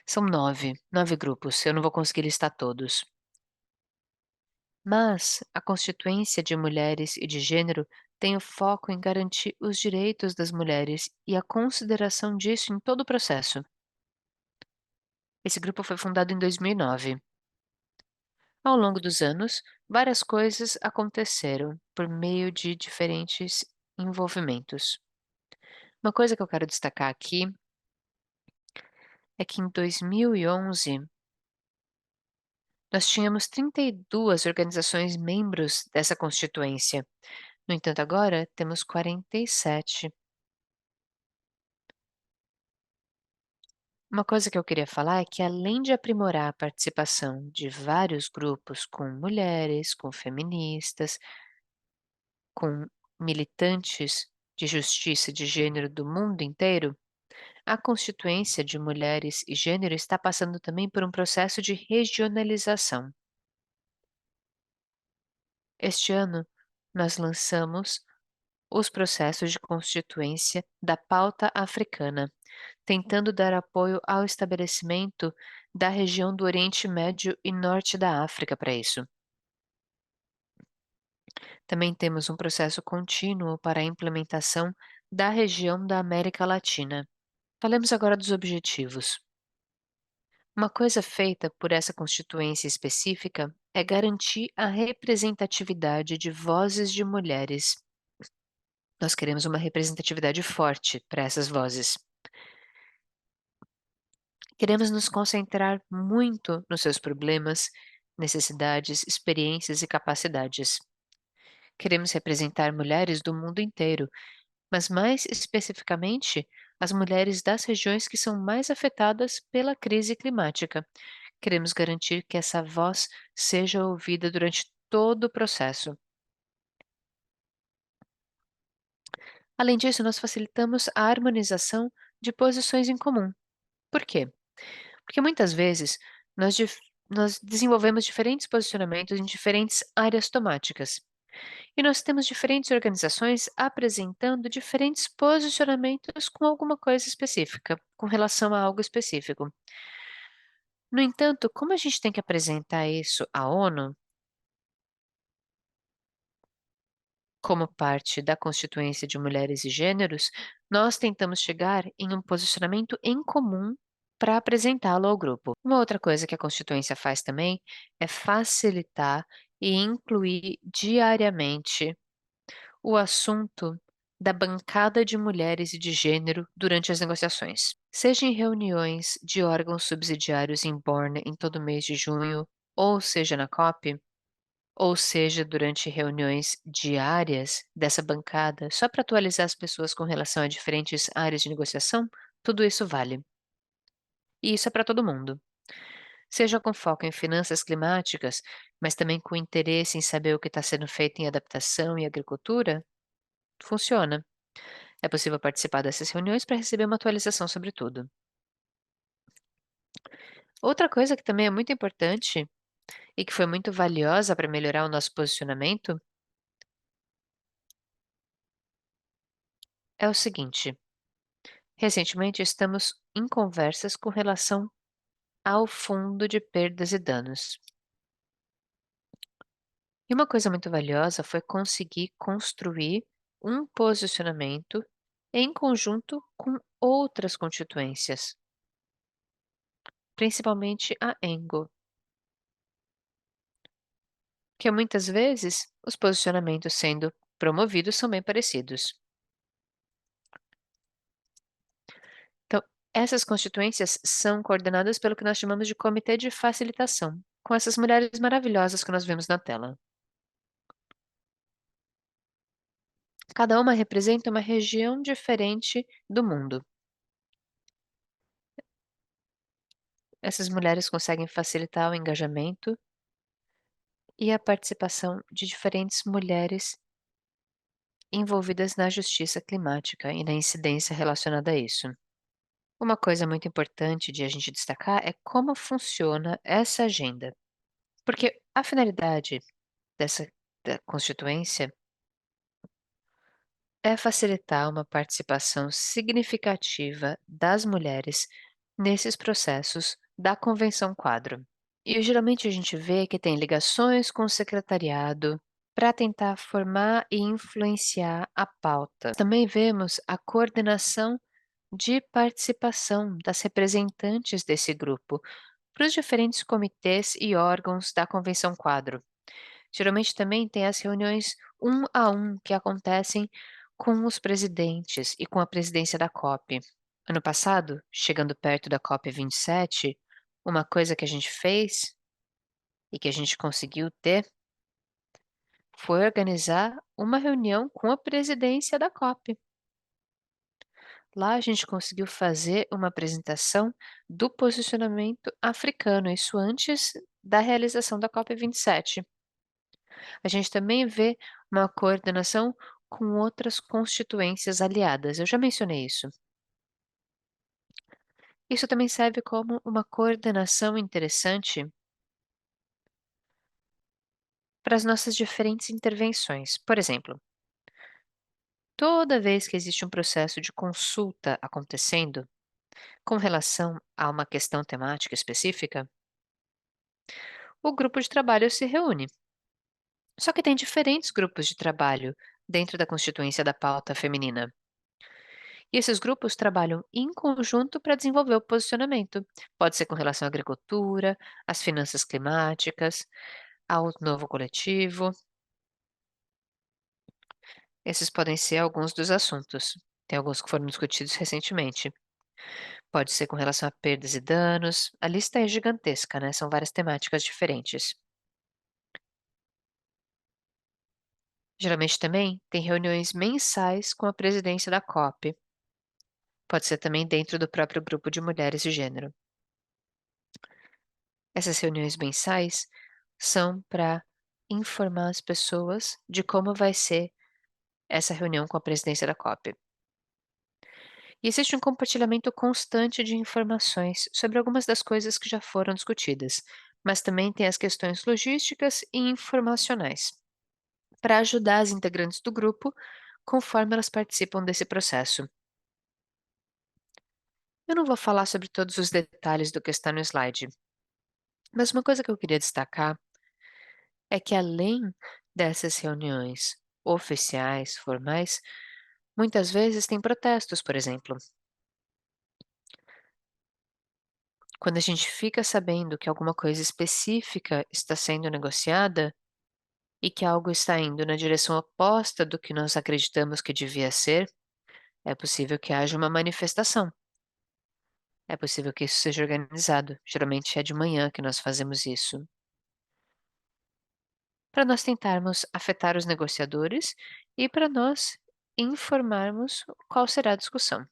São 9 grupos, eu não vou conseguir listar todos. Mas a Constituência de Mulheres e de Gênero tem o foco em garantir os direitos das mulheres e a consideração disso em todo o processo. Esse grupo foi fundado em 2009. Ao longo dos anos, várias coisas aconteceram por meio de diferentes envolvimentos. Uma coisa que eu quero destacar aqui é que em 2011 nós tínhamos 32 organizações membros dessa constituência. No entanto, agora temos 47. Uma coisa que eu queria falar é que, além de aprimorar a participação de vários grupos com mulheres, com feministas, com militantes de justiça de gênero do mundo inteiro, a Constituência de Mulheres e Gênero está passando também por um processo de regionalização. Este ano, nós lançamos os processos de constituência da pauta africana, tentando dar apoio ao estabelecimento da região do Oriente Médio e Norte da África para isso. Também temos um processo contínuo para a implementação da região da América Latina. Falemos agora dos objetivos. Uma coisa feita por essa constituência específica é garantir a representatividade de vozes de mulheres. Nós queremos uma representatividade forte para essas vozes. Queremos nos concentrar muito nos seus problemas, necessidades, experiências e capacidades. Queremos representar mulheres do mundo inteiro, mas mais especificamente as mulheres das regiões que são mais afetadas pela crise climática. Queremos garantir que essa voz seja ouvida durante todo o processo. Além disso, nós facilitamos a harmonização de posições em comum. Por quê? Porque muitas vezes nós nós desenvolvemos diferentes posicionamentos em diferentes áreas temáticas. E nós temos diferentes organizações apresentando diferentes posicionamentos com alguma coisa específica, com relação a algo específico. No entanto, como a gente tem que apresentar isso à ONU, como parte da Constituinte de Mulheres e Gêneros, nós tentamos chegar em um posicionamento em comum para apresentá-lo ao grupo. Uma outra coisa que a Constituinte faz também é facilitar e incluir diariamente o assunto da bancada de mulheres e de gênero durante as negociações. Seja em reuniões de órgãos subsidiários em Bonn em todo mês de junho, ou seja na COP, ou seja durante reuniões diárias dessa bancada, só para atualizar as pessoas com relação a diferentes áreas de negociação, tudo isso vale. E isso é para todo mundo. Seja com foco em finanças climáticas, mas também com interesse em saber o que está sendo feito em adaptação e agricultura, funciona. É possível participar dessas reuniões para receber uma atualização sobre tudo. Outra coisa que também é muito importante e que foi muito valiosa para melhorar o nosso posicionamento é o seguinte: recentemente estamos em conversas com relação ao fundo de perdas e danos. E uma coisa muito valiosa foi conseguir construir um posicionamento em conjunto com outras constituências, principalmente a ENGO, que muitas vezes os posicionamentos sendo promovidos são bem parecidos. Então, essas constituências são coordenadas pelo que nós chamamos de Comitê de Facilitação, com essas mulheres maravilhosas que nós vemos na tela. Cada uma representa uma região diferente do mundo. Essas mulheres conseguem facilitar o engajamento e a participação de diferentes mulheres envolvidas na justiça climática e na incidência relacionada a isso. Uma coisa muito importante de a gente destacar é como funciona essa agenda, porque a finalidade dessa da constituência é facilitar uma participação significativa das mulheres nesses processos da Convenção Quadro. E geralmente a gente vê que tem ligações com o secretariado para tentar formar e influenciar a pauta. Também vemos a coordenação de participação das representantes desse grupo para os diferentes comitês e órgãos da Convenção Quadro. Geralmente também tem as reuniões um a um que acontecem com os presidentes e com a presidência da COP. Ano passado, chegando perto da COP 27, uma coisa que a gente fez e que a gente conseguiu ter foi organizar uma reunião com a presidência da COP. Lá a gente conseguiu fazer uma apresentação do posicionamento africano, isso antes da realização da COP 27. A gente também vê uma coordenação com outras constituências aliadas, eu já mencionei isso. Isso também serve como uma coordenação interessante para as nossas diferentes intervenções. Por exemplo, toda vez que existe um processo de consulta acontecendo com relação a uma questão temática específica, o grupo de trabalho se reúne. Só que tem diferentes grupos de trabalho dentro da constituência da pauta feminina. E esses grupos trabalham em conjunto para desenvolver o posicionamento. Pode ser com relação à agricultura, às finanças climáticas, ao novo coletivo. Esses podem ser alguns dos assuntos. Tem alguns que foram discutidos recentemente. Pode ser com relação a perdas e danos. A lista é gigantesca, né? São várias temáticas diferentes. Geralmente também tem reuniões mensais com a presidência da COP. Pode ser também dentro do próprio grupo de mulheres e gênero. Essas reuniões mensais são para informar as pessoas de como vai ser essa reunião com a presidência da COP. E existe um compartilhamento constante de informações sobre algumas das coisas que já foram discutidas, mas também tem as questões logísticas e informacionais, para ajudar as integrantes do grupo conforme elas participam desse processo. Eu não vou falar sobre todos os detalhes do que está no slide, mas uma coisa que eu queria destacar é que além dessas reuniões oficiais, formais, muitas vezes tem protestos, por exemplo. Quando a gente fica sabendo que alguma coisa específica está sendo negociada e que algo está indo na direção oposta do que nós acreditamos que devia ser, é possível que haja uma manifestação. É possível que isso seja organizado. Geralmente é de manhã que nós fazemos isso, para nós tentarmos afetar os negociadores e para nós informarmos qual será a discussão.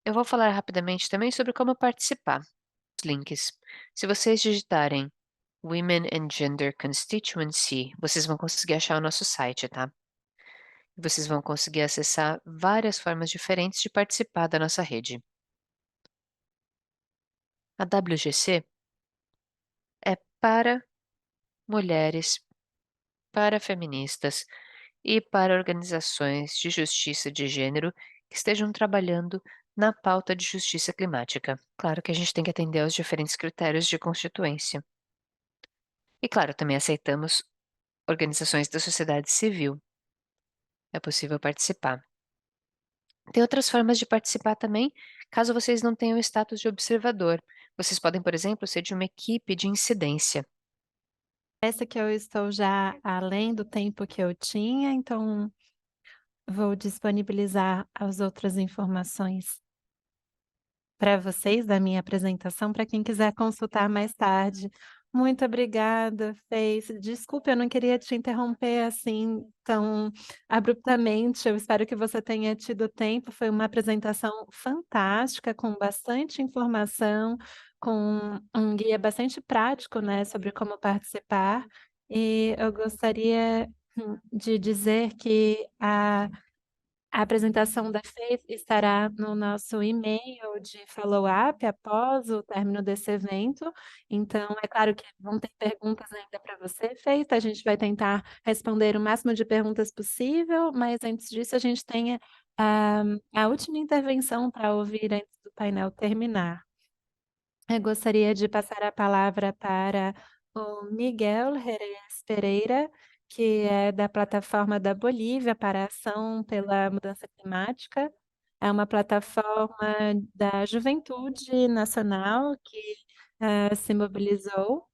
Eu vou falar rapidamente também sobre como participar. Os links. Se vocês digitarem Women and Gender Constituency, vocês vão conseguir achar o nosso site, tá? Vocês vão conseguir acessar várias formas diferentes de participar da nossa rede. A WGC é para mulheres, para feministas e para organizações de justiça de gênero que estejam trabalhando na pauta de justiça climática. Claro que a gente tem que atender aos diferentes critérios de constituência. E claro, também aceitamos organizações da sociedade civil. É possível participar. Tem outras formas de participar também, caso vocês não tenham status de observador. Vocês podem, por exemplo, ser de uma equipe de incidência.
Parece que eu estou já além do tempo que eu tinha, então vou disponibilizar as outras informações para vocês da minha apresentação, para quem quiser consultar mais tarde. Muito obrigada, Fez. Desculpe, eu não queria te interromper assim tão abruptamente. Eu espero que você tenha tido tempo. Foi uma apresentação fantástica, com bastante informação, com um guia bastante prático, né, sobre como participar. E eu gostaria de dizer que a apresentação da FEI estará no nosso e-mail de follow-up após o término desse evento. Então, é claro que vão ter perguntas ainda para você, Fei. A gente vai tentar responder o máximo de perguntas possível, mas antes disso a gente tem a última intervenção para ouvir antes do painel terminar. Eu gostaria de passar a palavra para o Miguel Jerez Pereira, que é da plataforma da Bolívia para a Ação pela Mudança Climática. É uma plataforma da juventude nacional que se mobilizou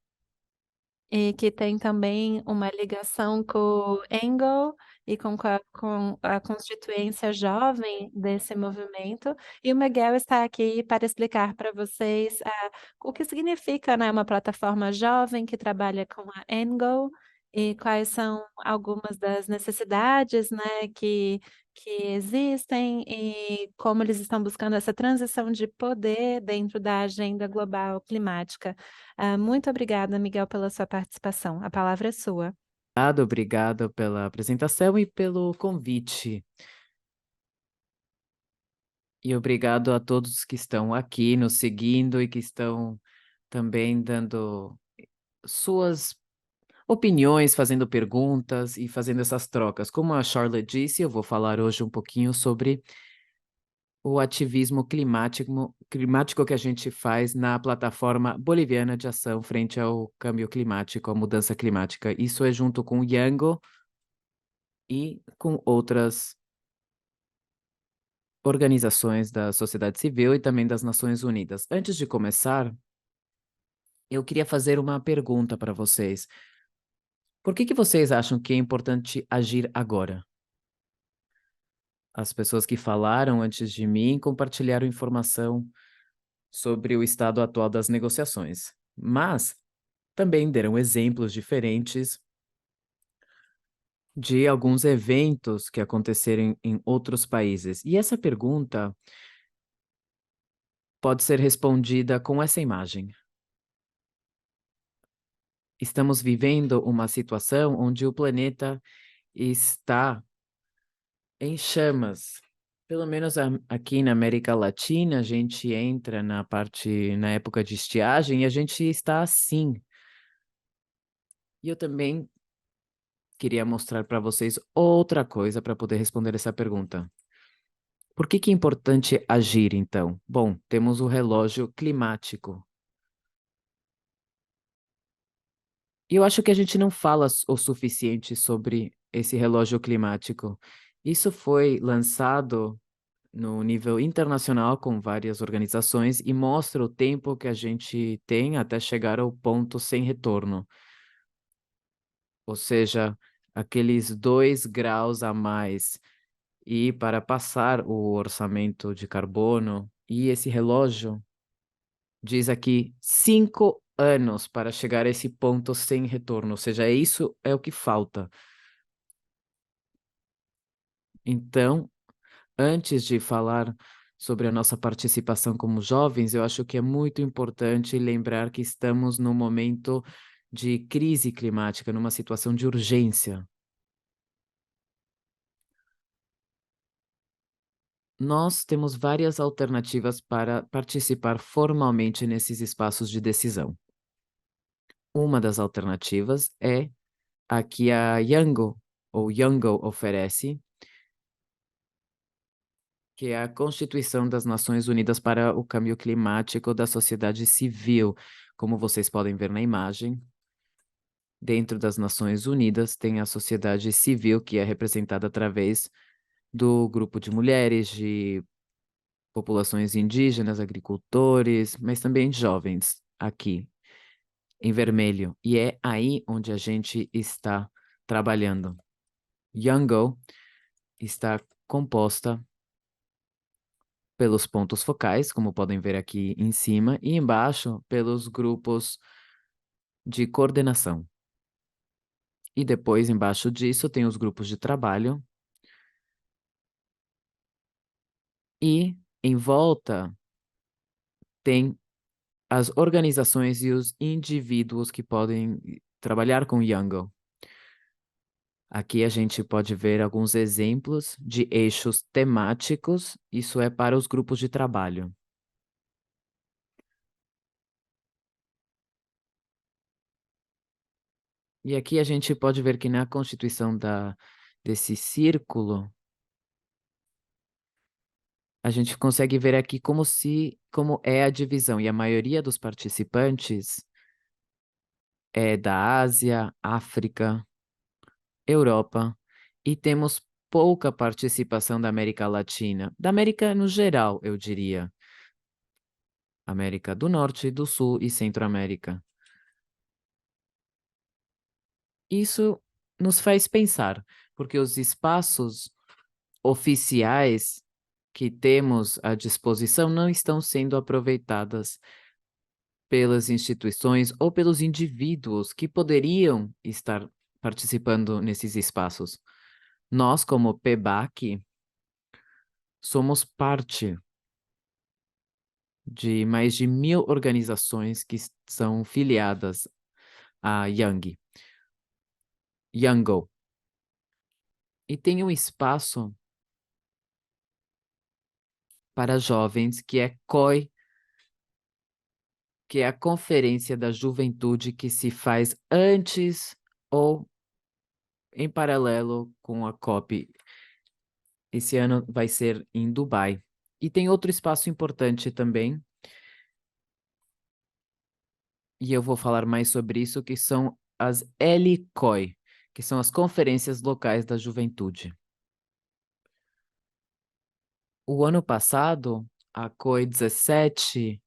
e que tem também uma ligação com o Engel e com a constituência jovem desse movimento. E o Miguel está aqui para explicar para vocês o que significa, né, uma plataforma jovem que trabalha com a Engel e quais são algumas das necessidades, né, que existem e como eles estão buscando essa transição de poder dentro da agenda global climática. Muito obrigada, Miguel, pela sua participação. A palavra é sua.
Obrigado pela apresentação e pelo convite. E obrigado a todos que estão aqui nos seguindo e que estão também dando suas opiniões, fazendo perguntas e fazendo essas trocas. Como a Charlotte disse, eu vou falar hoje um pouquinho sobre o ativismo climático que a gente faz na plataforma boliviana de ação frente ao câmbio climático, à mudança climática. Isso é junto com o Yango e com outras organizações da sociedade civil e também das Nações Unidas. Antes de começar, eu queria fazer uma pergunta para vocês. Por que vocês acham que é importante agir agora? As pessoas que falaram antes de mim compartilharam informação sobre o estado atual das negociações, mas também deram exemplos diferentes de alguns eventos que aconteceram em outros países. E essa pergunta pode ser respondida com essa imagem. Estamos vivendo uma situação onde o planeta está em chamas Pelo menos aqui na América Latina, a gente entra na época de estiagem e a gente está assim. E eu também queria mostrar para vocês outra coisa para poder responder essa pergunta. Por que é importante agir, então? Bom, temos o relógio climático. E eu acho que a gente não fala o suficiente sobre esse relógio climático. Isso foi lançado no nível internacional com várias organizações e mostra o tempo que a gente tem até chegar ao ponto sem retorno. Ou seja, aqueles 2 graus a mais. E para passar o orçamento de carbono, e esse relógio diz aqui 5 anos para chegar a esse ponto sem retorno, ou seja, isso é o que falta. Então, antes de falar sobre a nossa participação como jovens, eu acho que é muito importante lembrar que estamos num momento de crise climática, numa situação de urgência. Nós temos várias alternativas para participar formalmente nesses espaços de decisão. Uma das alternativas é a que a Youngo oferece, que é a Constituição das Nações Unidas para o Câmbio Climático da Sociedade Civil. Como vocês podem ver na imagem, dentro das Nações Unidas tem a sociedade civil, que é representada através do grupo de mulheres, de populações indígenas, agricultores, mas também jovens, aqui em vermelho. E é aí onde a gente está trabalhando. Youngo está composta pelos pontos focais, como podem ver aqui em cima, e embaixo pelos grupos de coordenação. E depois, embaixo disso, tem os grupos de trabalho. E em volta tem as organizações e os indivíduos que podem trabalhar com Youngo. Aqui a gente pode ver alguns exemplos de eixos temáticos, isso é para os grupos de trabalho. E aqui a gente pode ver que na constituição desse círculo, a gente consegue ver aqui como é a divisão, e a maioria dos participantes é da Ásia, África, Europa, e temos pouca participação da América Latina, da América no geral, eu diria. América do Norte, do Sul e Centro-América. Isso nos faz pensar, porque os espaços oficiais que temos à disposição não estão sendo aproveitadas pelas instituições ou pelos indivíduos que poderiam estar participando nesses espaços. Nós, como PBAC, somos parte de mais de 1.000 organizações que são filiadas à Youngo. E tem um espaço para jovens que é COI, que é a Conferência da Juventude que se faz antes ou em paralelo com a COP. Esse ano vai ser em Dubai. E tem outro espaço importante também, e eu vou falar mais sobre isso, que são as LCOI, que são as Conferências Locais da Juventude. O ano passado, a COI 17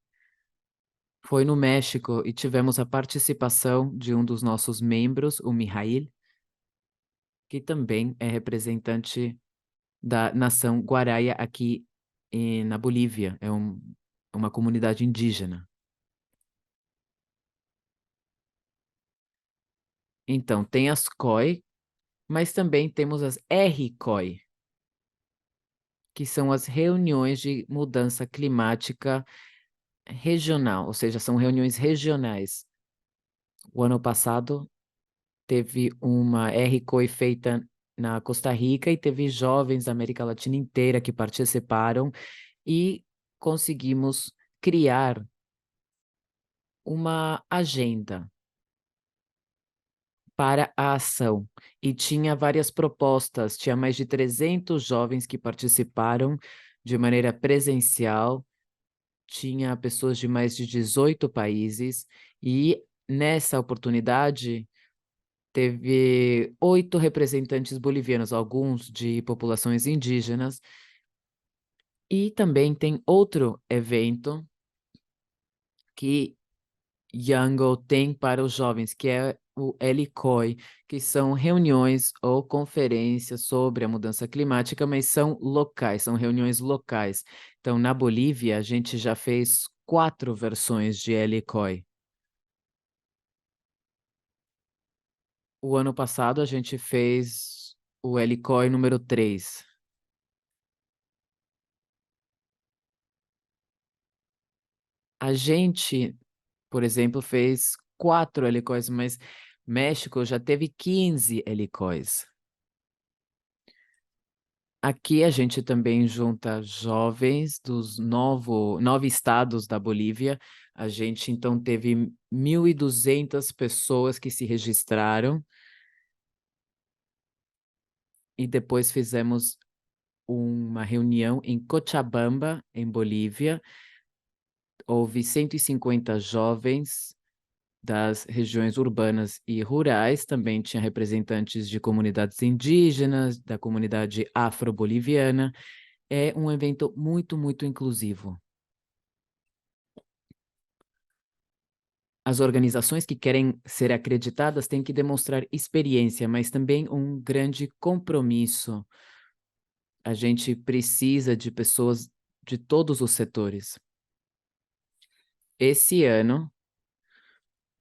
foi no México e tivemos a participação de um dos nossos membros, o Mijail, que também é representante da nação Guaraia aqui na Bolívia. É uma comunidade indígena. Então, tem as COI, mas também temos as RCOI, que são as reuniões de mudança climática regional, ou seja, são reuniões regionais. O ano passado teve uma RCOI feita na Costa Rica e teve jovens da América Latina inteira que participaram e conseguimos criar uma agenda para a ação. E tinha várias propostas, tinha mais de 300 jovens que participaram de maneira presencial, tinha pessoas de mais de 18 países, e nessa oportunidade teve 8 representantes bolivianos, alguns de populações indígenas, e também tem outro evento que Yango tem para os jovens, que é o LCOI, que são reuniões ou conferências sobre a mudança climática, mas são locais, são reuniões locais. Então, na Bolívia, a gente já fez 4 versões de LCOI. O ano passado, a gente fez o LCOI número 3. A gente, por exemplo, fez 4 LCOIs, mas México já teve 15 LCOIs. Aqui a gente também junta jovens dos 9 estados da Bolívia. A gente então teve 1.200 pessoas que se registraram e depois fizemos uma reunião em Cochabamba, em Bolívia. Houve 150 jovens das regiões urbanas e rurais, também tinha representantes de comunidades indígenas, da comunidade afro-boliviana. É um evento muito, muito inclusivo. As organizações que querem ser acreditadas têm que demonstrar experiência, mas também um grande compromisso. A gente precisa de pessoas de todos os setores. Esse ano,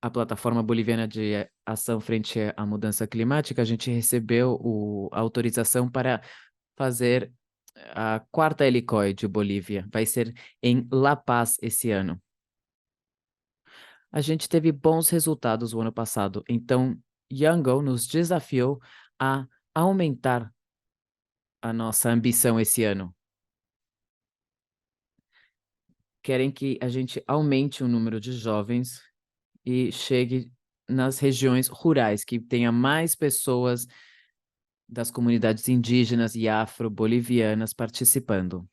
a Plataforma Boliviana de Ação Frente à Mudança Climática, a gente recebeu a autorização para fazer a 4ª LCOI de Bolívia. Vai ser em La Paz esse ano. A gente teve bons resultados o ano passado, então Yango nos desafiou a aumentar a nossa ambição esse ano. Querem que a gente aumente o número de jovens e chegue nas regiões rurais, que tenha mais pessoas das comunidades indígenas e afro-bolivianas participando.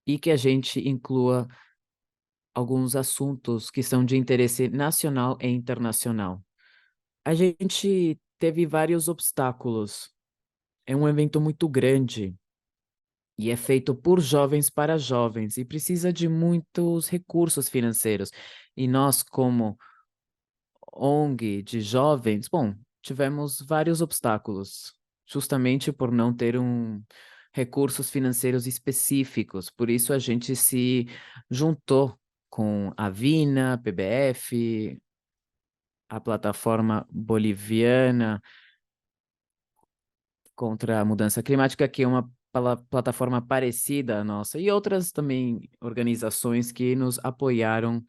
E que a gente inclua alguns assuntos que são de interesse nacional e internacional. A gente teve vários obstáculos. É um evento muito grande e é feito por jovens para jovens e precisa de muitos recursos financeiros. E nós, como ONG de jovens, bom, tivemos vários obstáculos, justamente por não ter recursos financeiros específicos. Por isso a gente se juntou com a Vina, PBF, a plataforma boliviana contra a mudança climática, que é uma plataforma parecida à nossa, e outras também organizações que nos apoiaram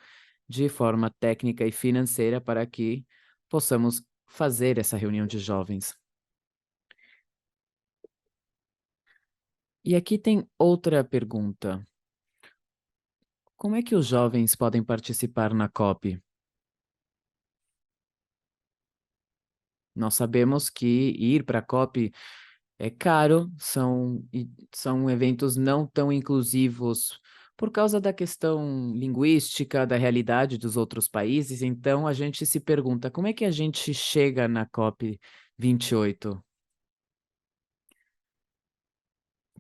de forma técnica e financeira para que possamos fazer essa reunião de jovens. E aqui tem outra pergunta. Como é que os jovens podem participar na COP? Nós sabemos que ir para a COP é caro, são eventos não tão inclusivos por causa da questão linguística, da realidade dos outros países. Então, a gente se pergunta, como é que a gente chega na COP 28?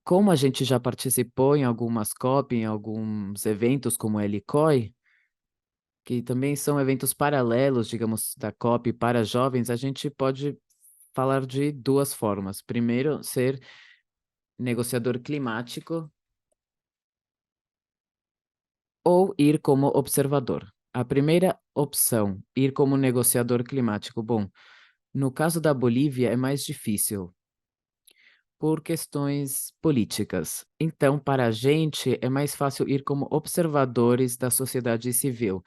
Como a gente já participou em algumas COP, em alguns eventos como a LCOI, que também são eventos paralelos, digamos, da COP para jovens, a gente pode falar de 2 formas. Primeiro, ser negociador climático ou ir como observador. A primeira opção, ir como negociador climático, bom, no caso da Bolívia é mais difícil por questões políticas. Então, para a gente é mais fácil ir como observadores da sociedade civil.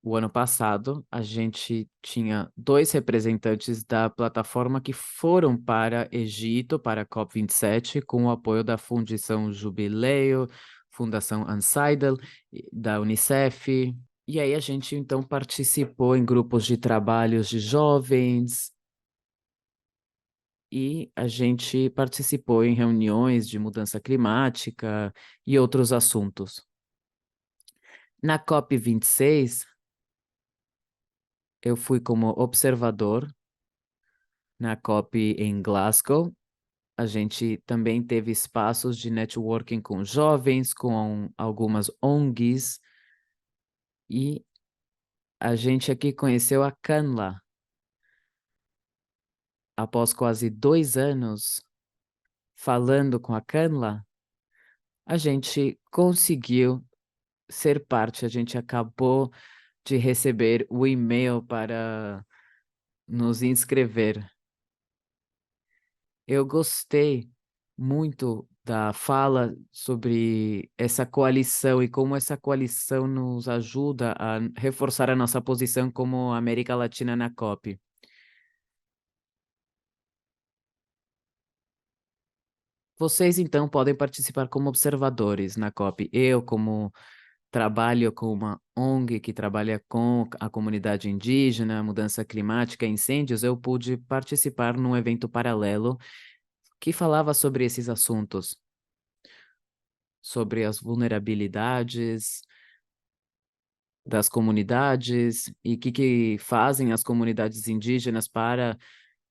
o ano passado, a gente tinha 2 representantes da plataforma que foram para Egito, para a COP27, com o apoio da Fundação Jubileu, Fundação Unsidel, da Unicef. E aí a gente, então, participou em grupos de trabalhos de jovens, e a gente participou em reuniões de mudança climática e outros assuntos. Na COP26, eu fui como observador na COP em Glasgow. A gente também teve espaços de networking com jovens, com algumas ONGs, e a gente aqui conheceu a Canla. Após quase 2 anos falando com a Canla, a gente conseguiu ser parte, a gente acabou de receber o e-mail para nos inscrever. Eu gostei muito da fala sobre essa coalição e como essa coalição nos ajuda a reforçar a nossa posição como América Latina na COP. Vocês, então, podem participar como observadores na COP. Eu, como trabalho com uma ONG que trabalha com a comunidade indígena, mudança climática e incêndios, eu pude participar num evento paralelo que falava sobre esses assuntos, sobre as vulnerabilidades das comunidades e o que fazem as comunidades indígenas para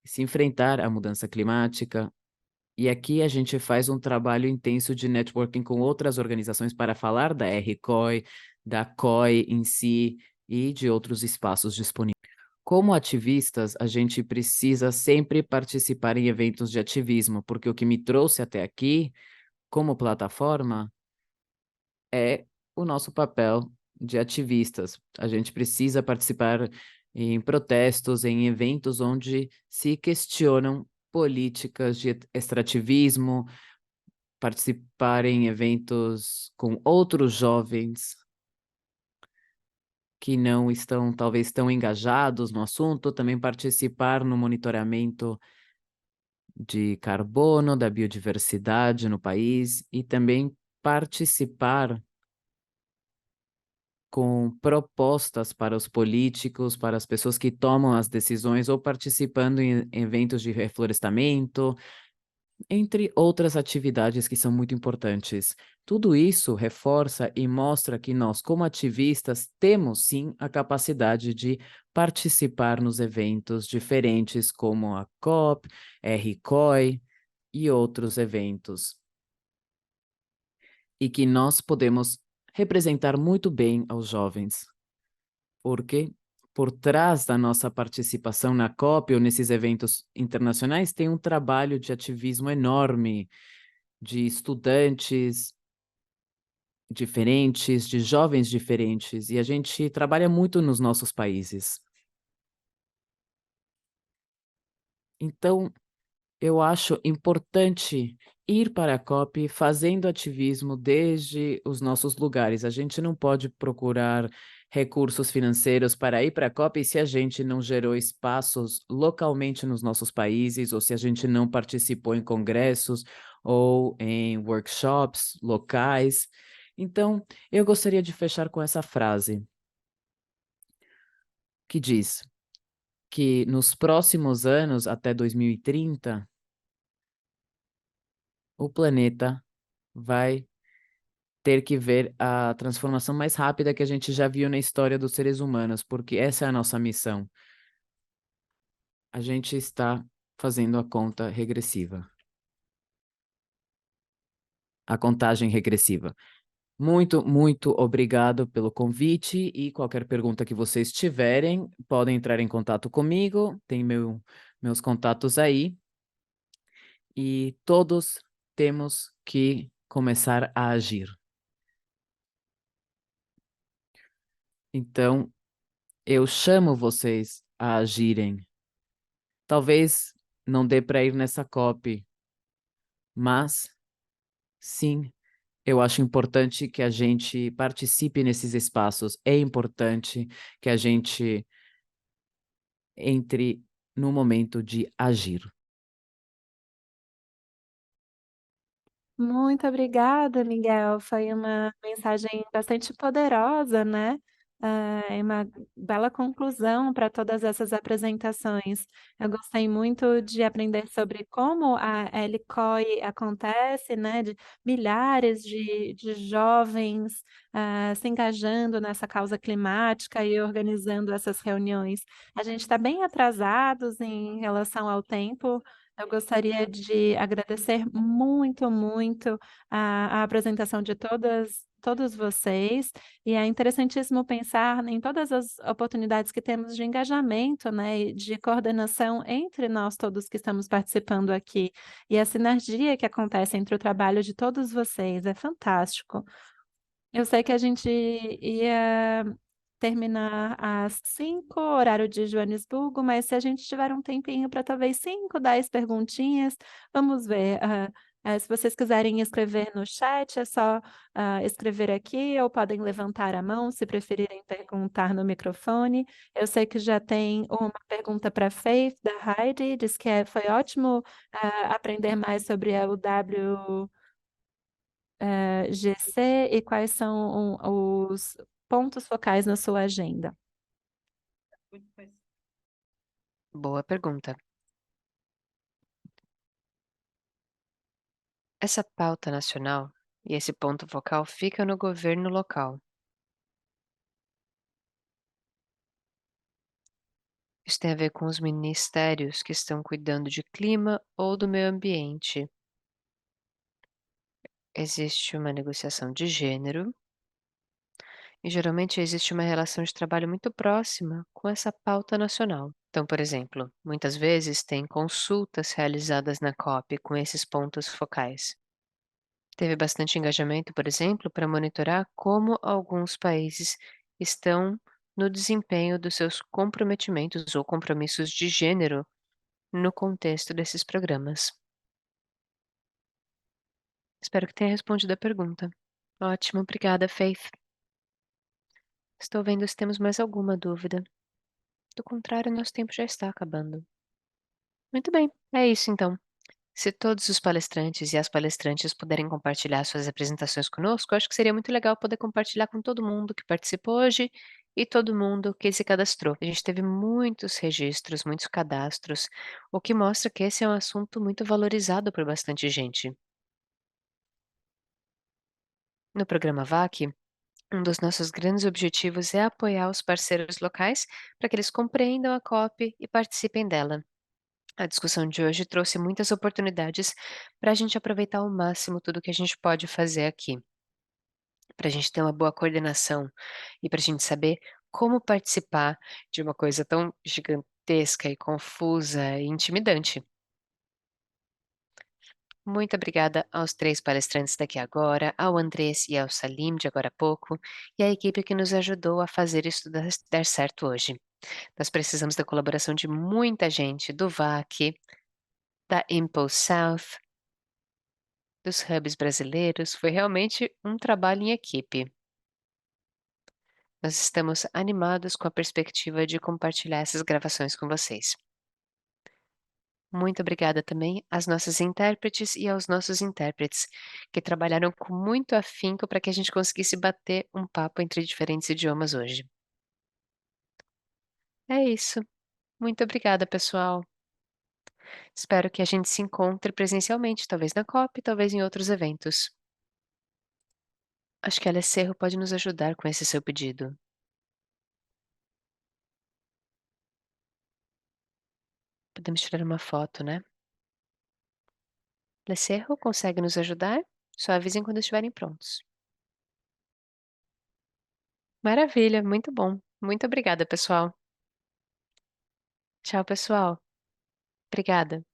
se enfrentar à mudança climática. E aqui a gente faz um trabalho intenso de networking com outras organizações para falar da RCOI, da COI em si e de outros espaços disponíveis. Como ativistas, a gente precisa sempre participar em eventos de ativismo, porque o que me trouxe até aqui, como plataforma, é o nosso papel de ativistas. A gente precisa participar em protestos, em eventos onde se questionam políticas de extrativismo, participar em eventos com outros jovens que não estão talvez tão engajados no assunto, também participar no monitoramento de carbono, da biodiversidade no país e também participar com propostas para os políticos, para as pessoas que tomam as decisões ou participando em eventos de reflorestamento, entre outras atividades que são muito importantes. Tudo isso reforça e mostra que nós, como ativistas, temos sim a capacidade de participar nos eventos diferentes, como a COP, RCOI e outros eventos. E que nós podemos representar muito bem aos jovens, porque por trás da nossa participação na COP ou nesses eventos internacionais tem um trabalho de ativismo enorme, de estudantes diferentes, de jovens diferentes, e a gente trabalha muito nos nossos países. Então, eu acho importante ir para a COP fazendo ativismo desde os nossos lugares. A gente não pode procurar recursos financeiros para ir para a COP se a gente não gerou espaços localmente nos nossos países, ou se a gente não participou em congressos ou em workshops locais. Então, eu gostaria de fechar com essa frase que diz que nos próximos anos, até 2030, o planeta vai ter que ver a transformação mais rápida que a gente já viu na história dos seres humanos, porque essa é a nossa missão. A gente está fazendo a conta regressiva. A contagem regressiva. Muito, muito obrigado pelo convite e qualquer pergunta que vocês tiverem, podem entrar em contato comigo, tem meus contatos aí. E todos temos que começar a agir. Então, eu chamo vocês a agirem. Talvez não dê para ir nessa COP, mas sim, Eu acho importante que a gente participe nesses espaços. É importante que a gente entre no momento de agir.
Muito obrigada, Miguel. Foi uma mensagem bastante poderosa, né? É uma bela conclusão para todas essas apresentações. Eu gostei muito de aprender sobre como a LCOI acontece, né? De milhares de jovens se engajando nessa causa climática e organizando essas reuniões. A gente está bem atrasados em relação ao tempo. Eu gostaria de agradecer muito, muito a apresentação de todos vocês, e é interessantíssimo pensar em todas as oportunidades que temos de engajamento, né, e de coordenação entre nós todos que estamos participando aqui, e a sinergia que acontece entre o trabalho de todos vocês, é fantástico. Eu sei que a gente ia terminar às 5, horário de Joanesburgo, mas se a gente tiver um tempinho para talvez 5, 10 perguntinhas, vamos ver. Se vocês quiserem escrever no chat, é só escrever aqui, ou podem levantar a mão se preferirem perguntar no microfone. Eu sei que já tem uma pergunta para Faith, da Heidi, diz que foi ótimo aprender mais sobre a UW GC e quais são os pontos focais na sua agenda?
Boa pergunta. Essa pauta nacional e esse ponto focal fica no governo local. Isso tem a ver com os ministérios que estão cuidando de clima ou do meio ambiente. Existe uma negociação de gênero e geralmente existe uma relação de trabalho muito próxima com essa pauta nacional. Então, por exemplo, muitas vezes tem consultas realizadas na COP com esses pontos focais. Teve bastante engajamento, por exemplo, para monitorar como alguns países estão no desempenho dos seus comprometimentos ou compromissos de gênero no contexto desses programas. Espero que tenha respondido a pergunta. Ótimo, obrigada, Faith. Estou vendo se temos mais alguma dúvida. Do contrário, nosso tempo já está acabando. Muito bem, é isso então. Se todos os palestrantes e as palestrantes puderem compartilhar suas apresentações conosco, eu acho que seria muito legal poder compartilhar com todo mundo que participou hoje e todo mundo que se cadastrou. A gente teve muitos registros, muitos cadastros, o que mostra que esse é um assunto muito valorizado por bastante gente. No programa VAC, um dos nossos grandes objetivos é apoiar os parceiros locais para que eles compreendam a COP e participem dela. A discussão de hoje trouxe muitas oportunidades para a gente aproveitar ao máximo tudo que a gente pode fazer aqui, para a gente ter uma boa coordenação e para a gente saber como participar de uma coisa tão gigantesca e confusa e intimidante. Muito obrigada aos 3 palestrantes daqui agora, ao Andrés e ao Salim de agora a pouco, e à equipe que nos ajudou a fazer isso dar certo hoje. Nós precisamos da colaboração de muita gente, do VAC, da Impulse South, dos hubs brasileiros, foi realmente um trabalho em equipe. Nós estamos animados com a perspectiva de compartilhar essas gravações com vocês. Muito obrigada também às nossas intérpretes e aos nossos intérpretes, que trabalharam com muito afinco para que a gente conseguisse bater um papo entre diferentes idiomas hoje. É isso. Muito obrigada, pessoal. Espero que a gente se encontre presencialmente, talvez na COP, talvez em outros eventos. Acho que a Alesserro pode nos ajudar com esse seu pedido. Podemos tirar uma foto, né? Alesserro, consegue nos ajudar? Só avisem quando estiverem prontos. Maravilha, muito bom. Muito obrigada, pessoal. Tchau, pessoal. Obrigada.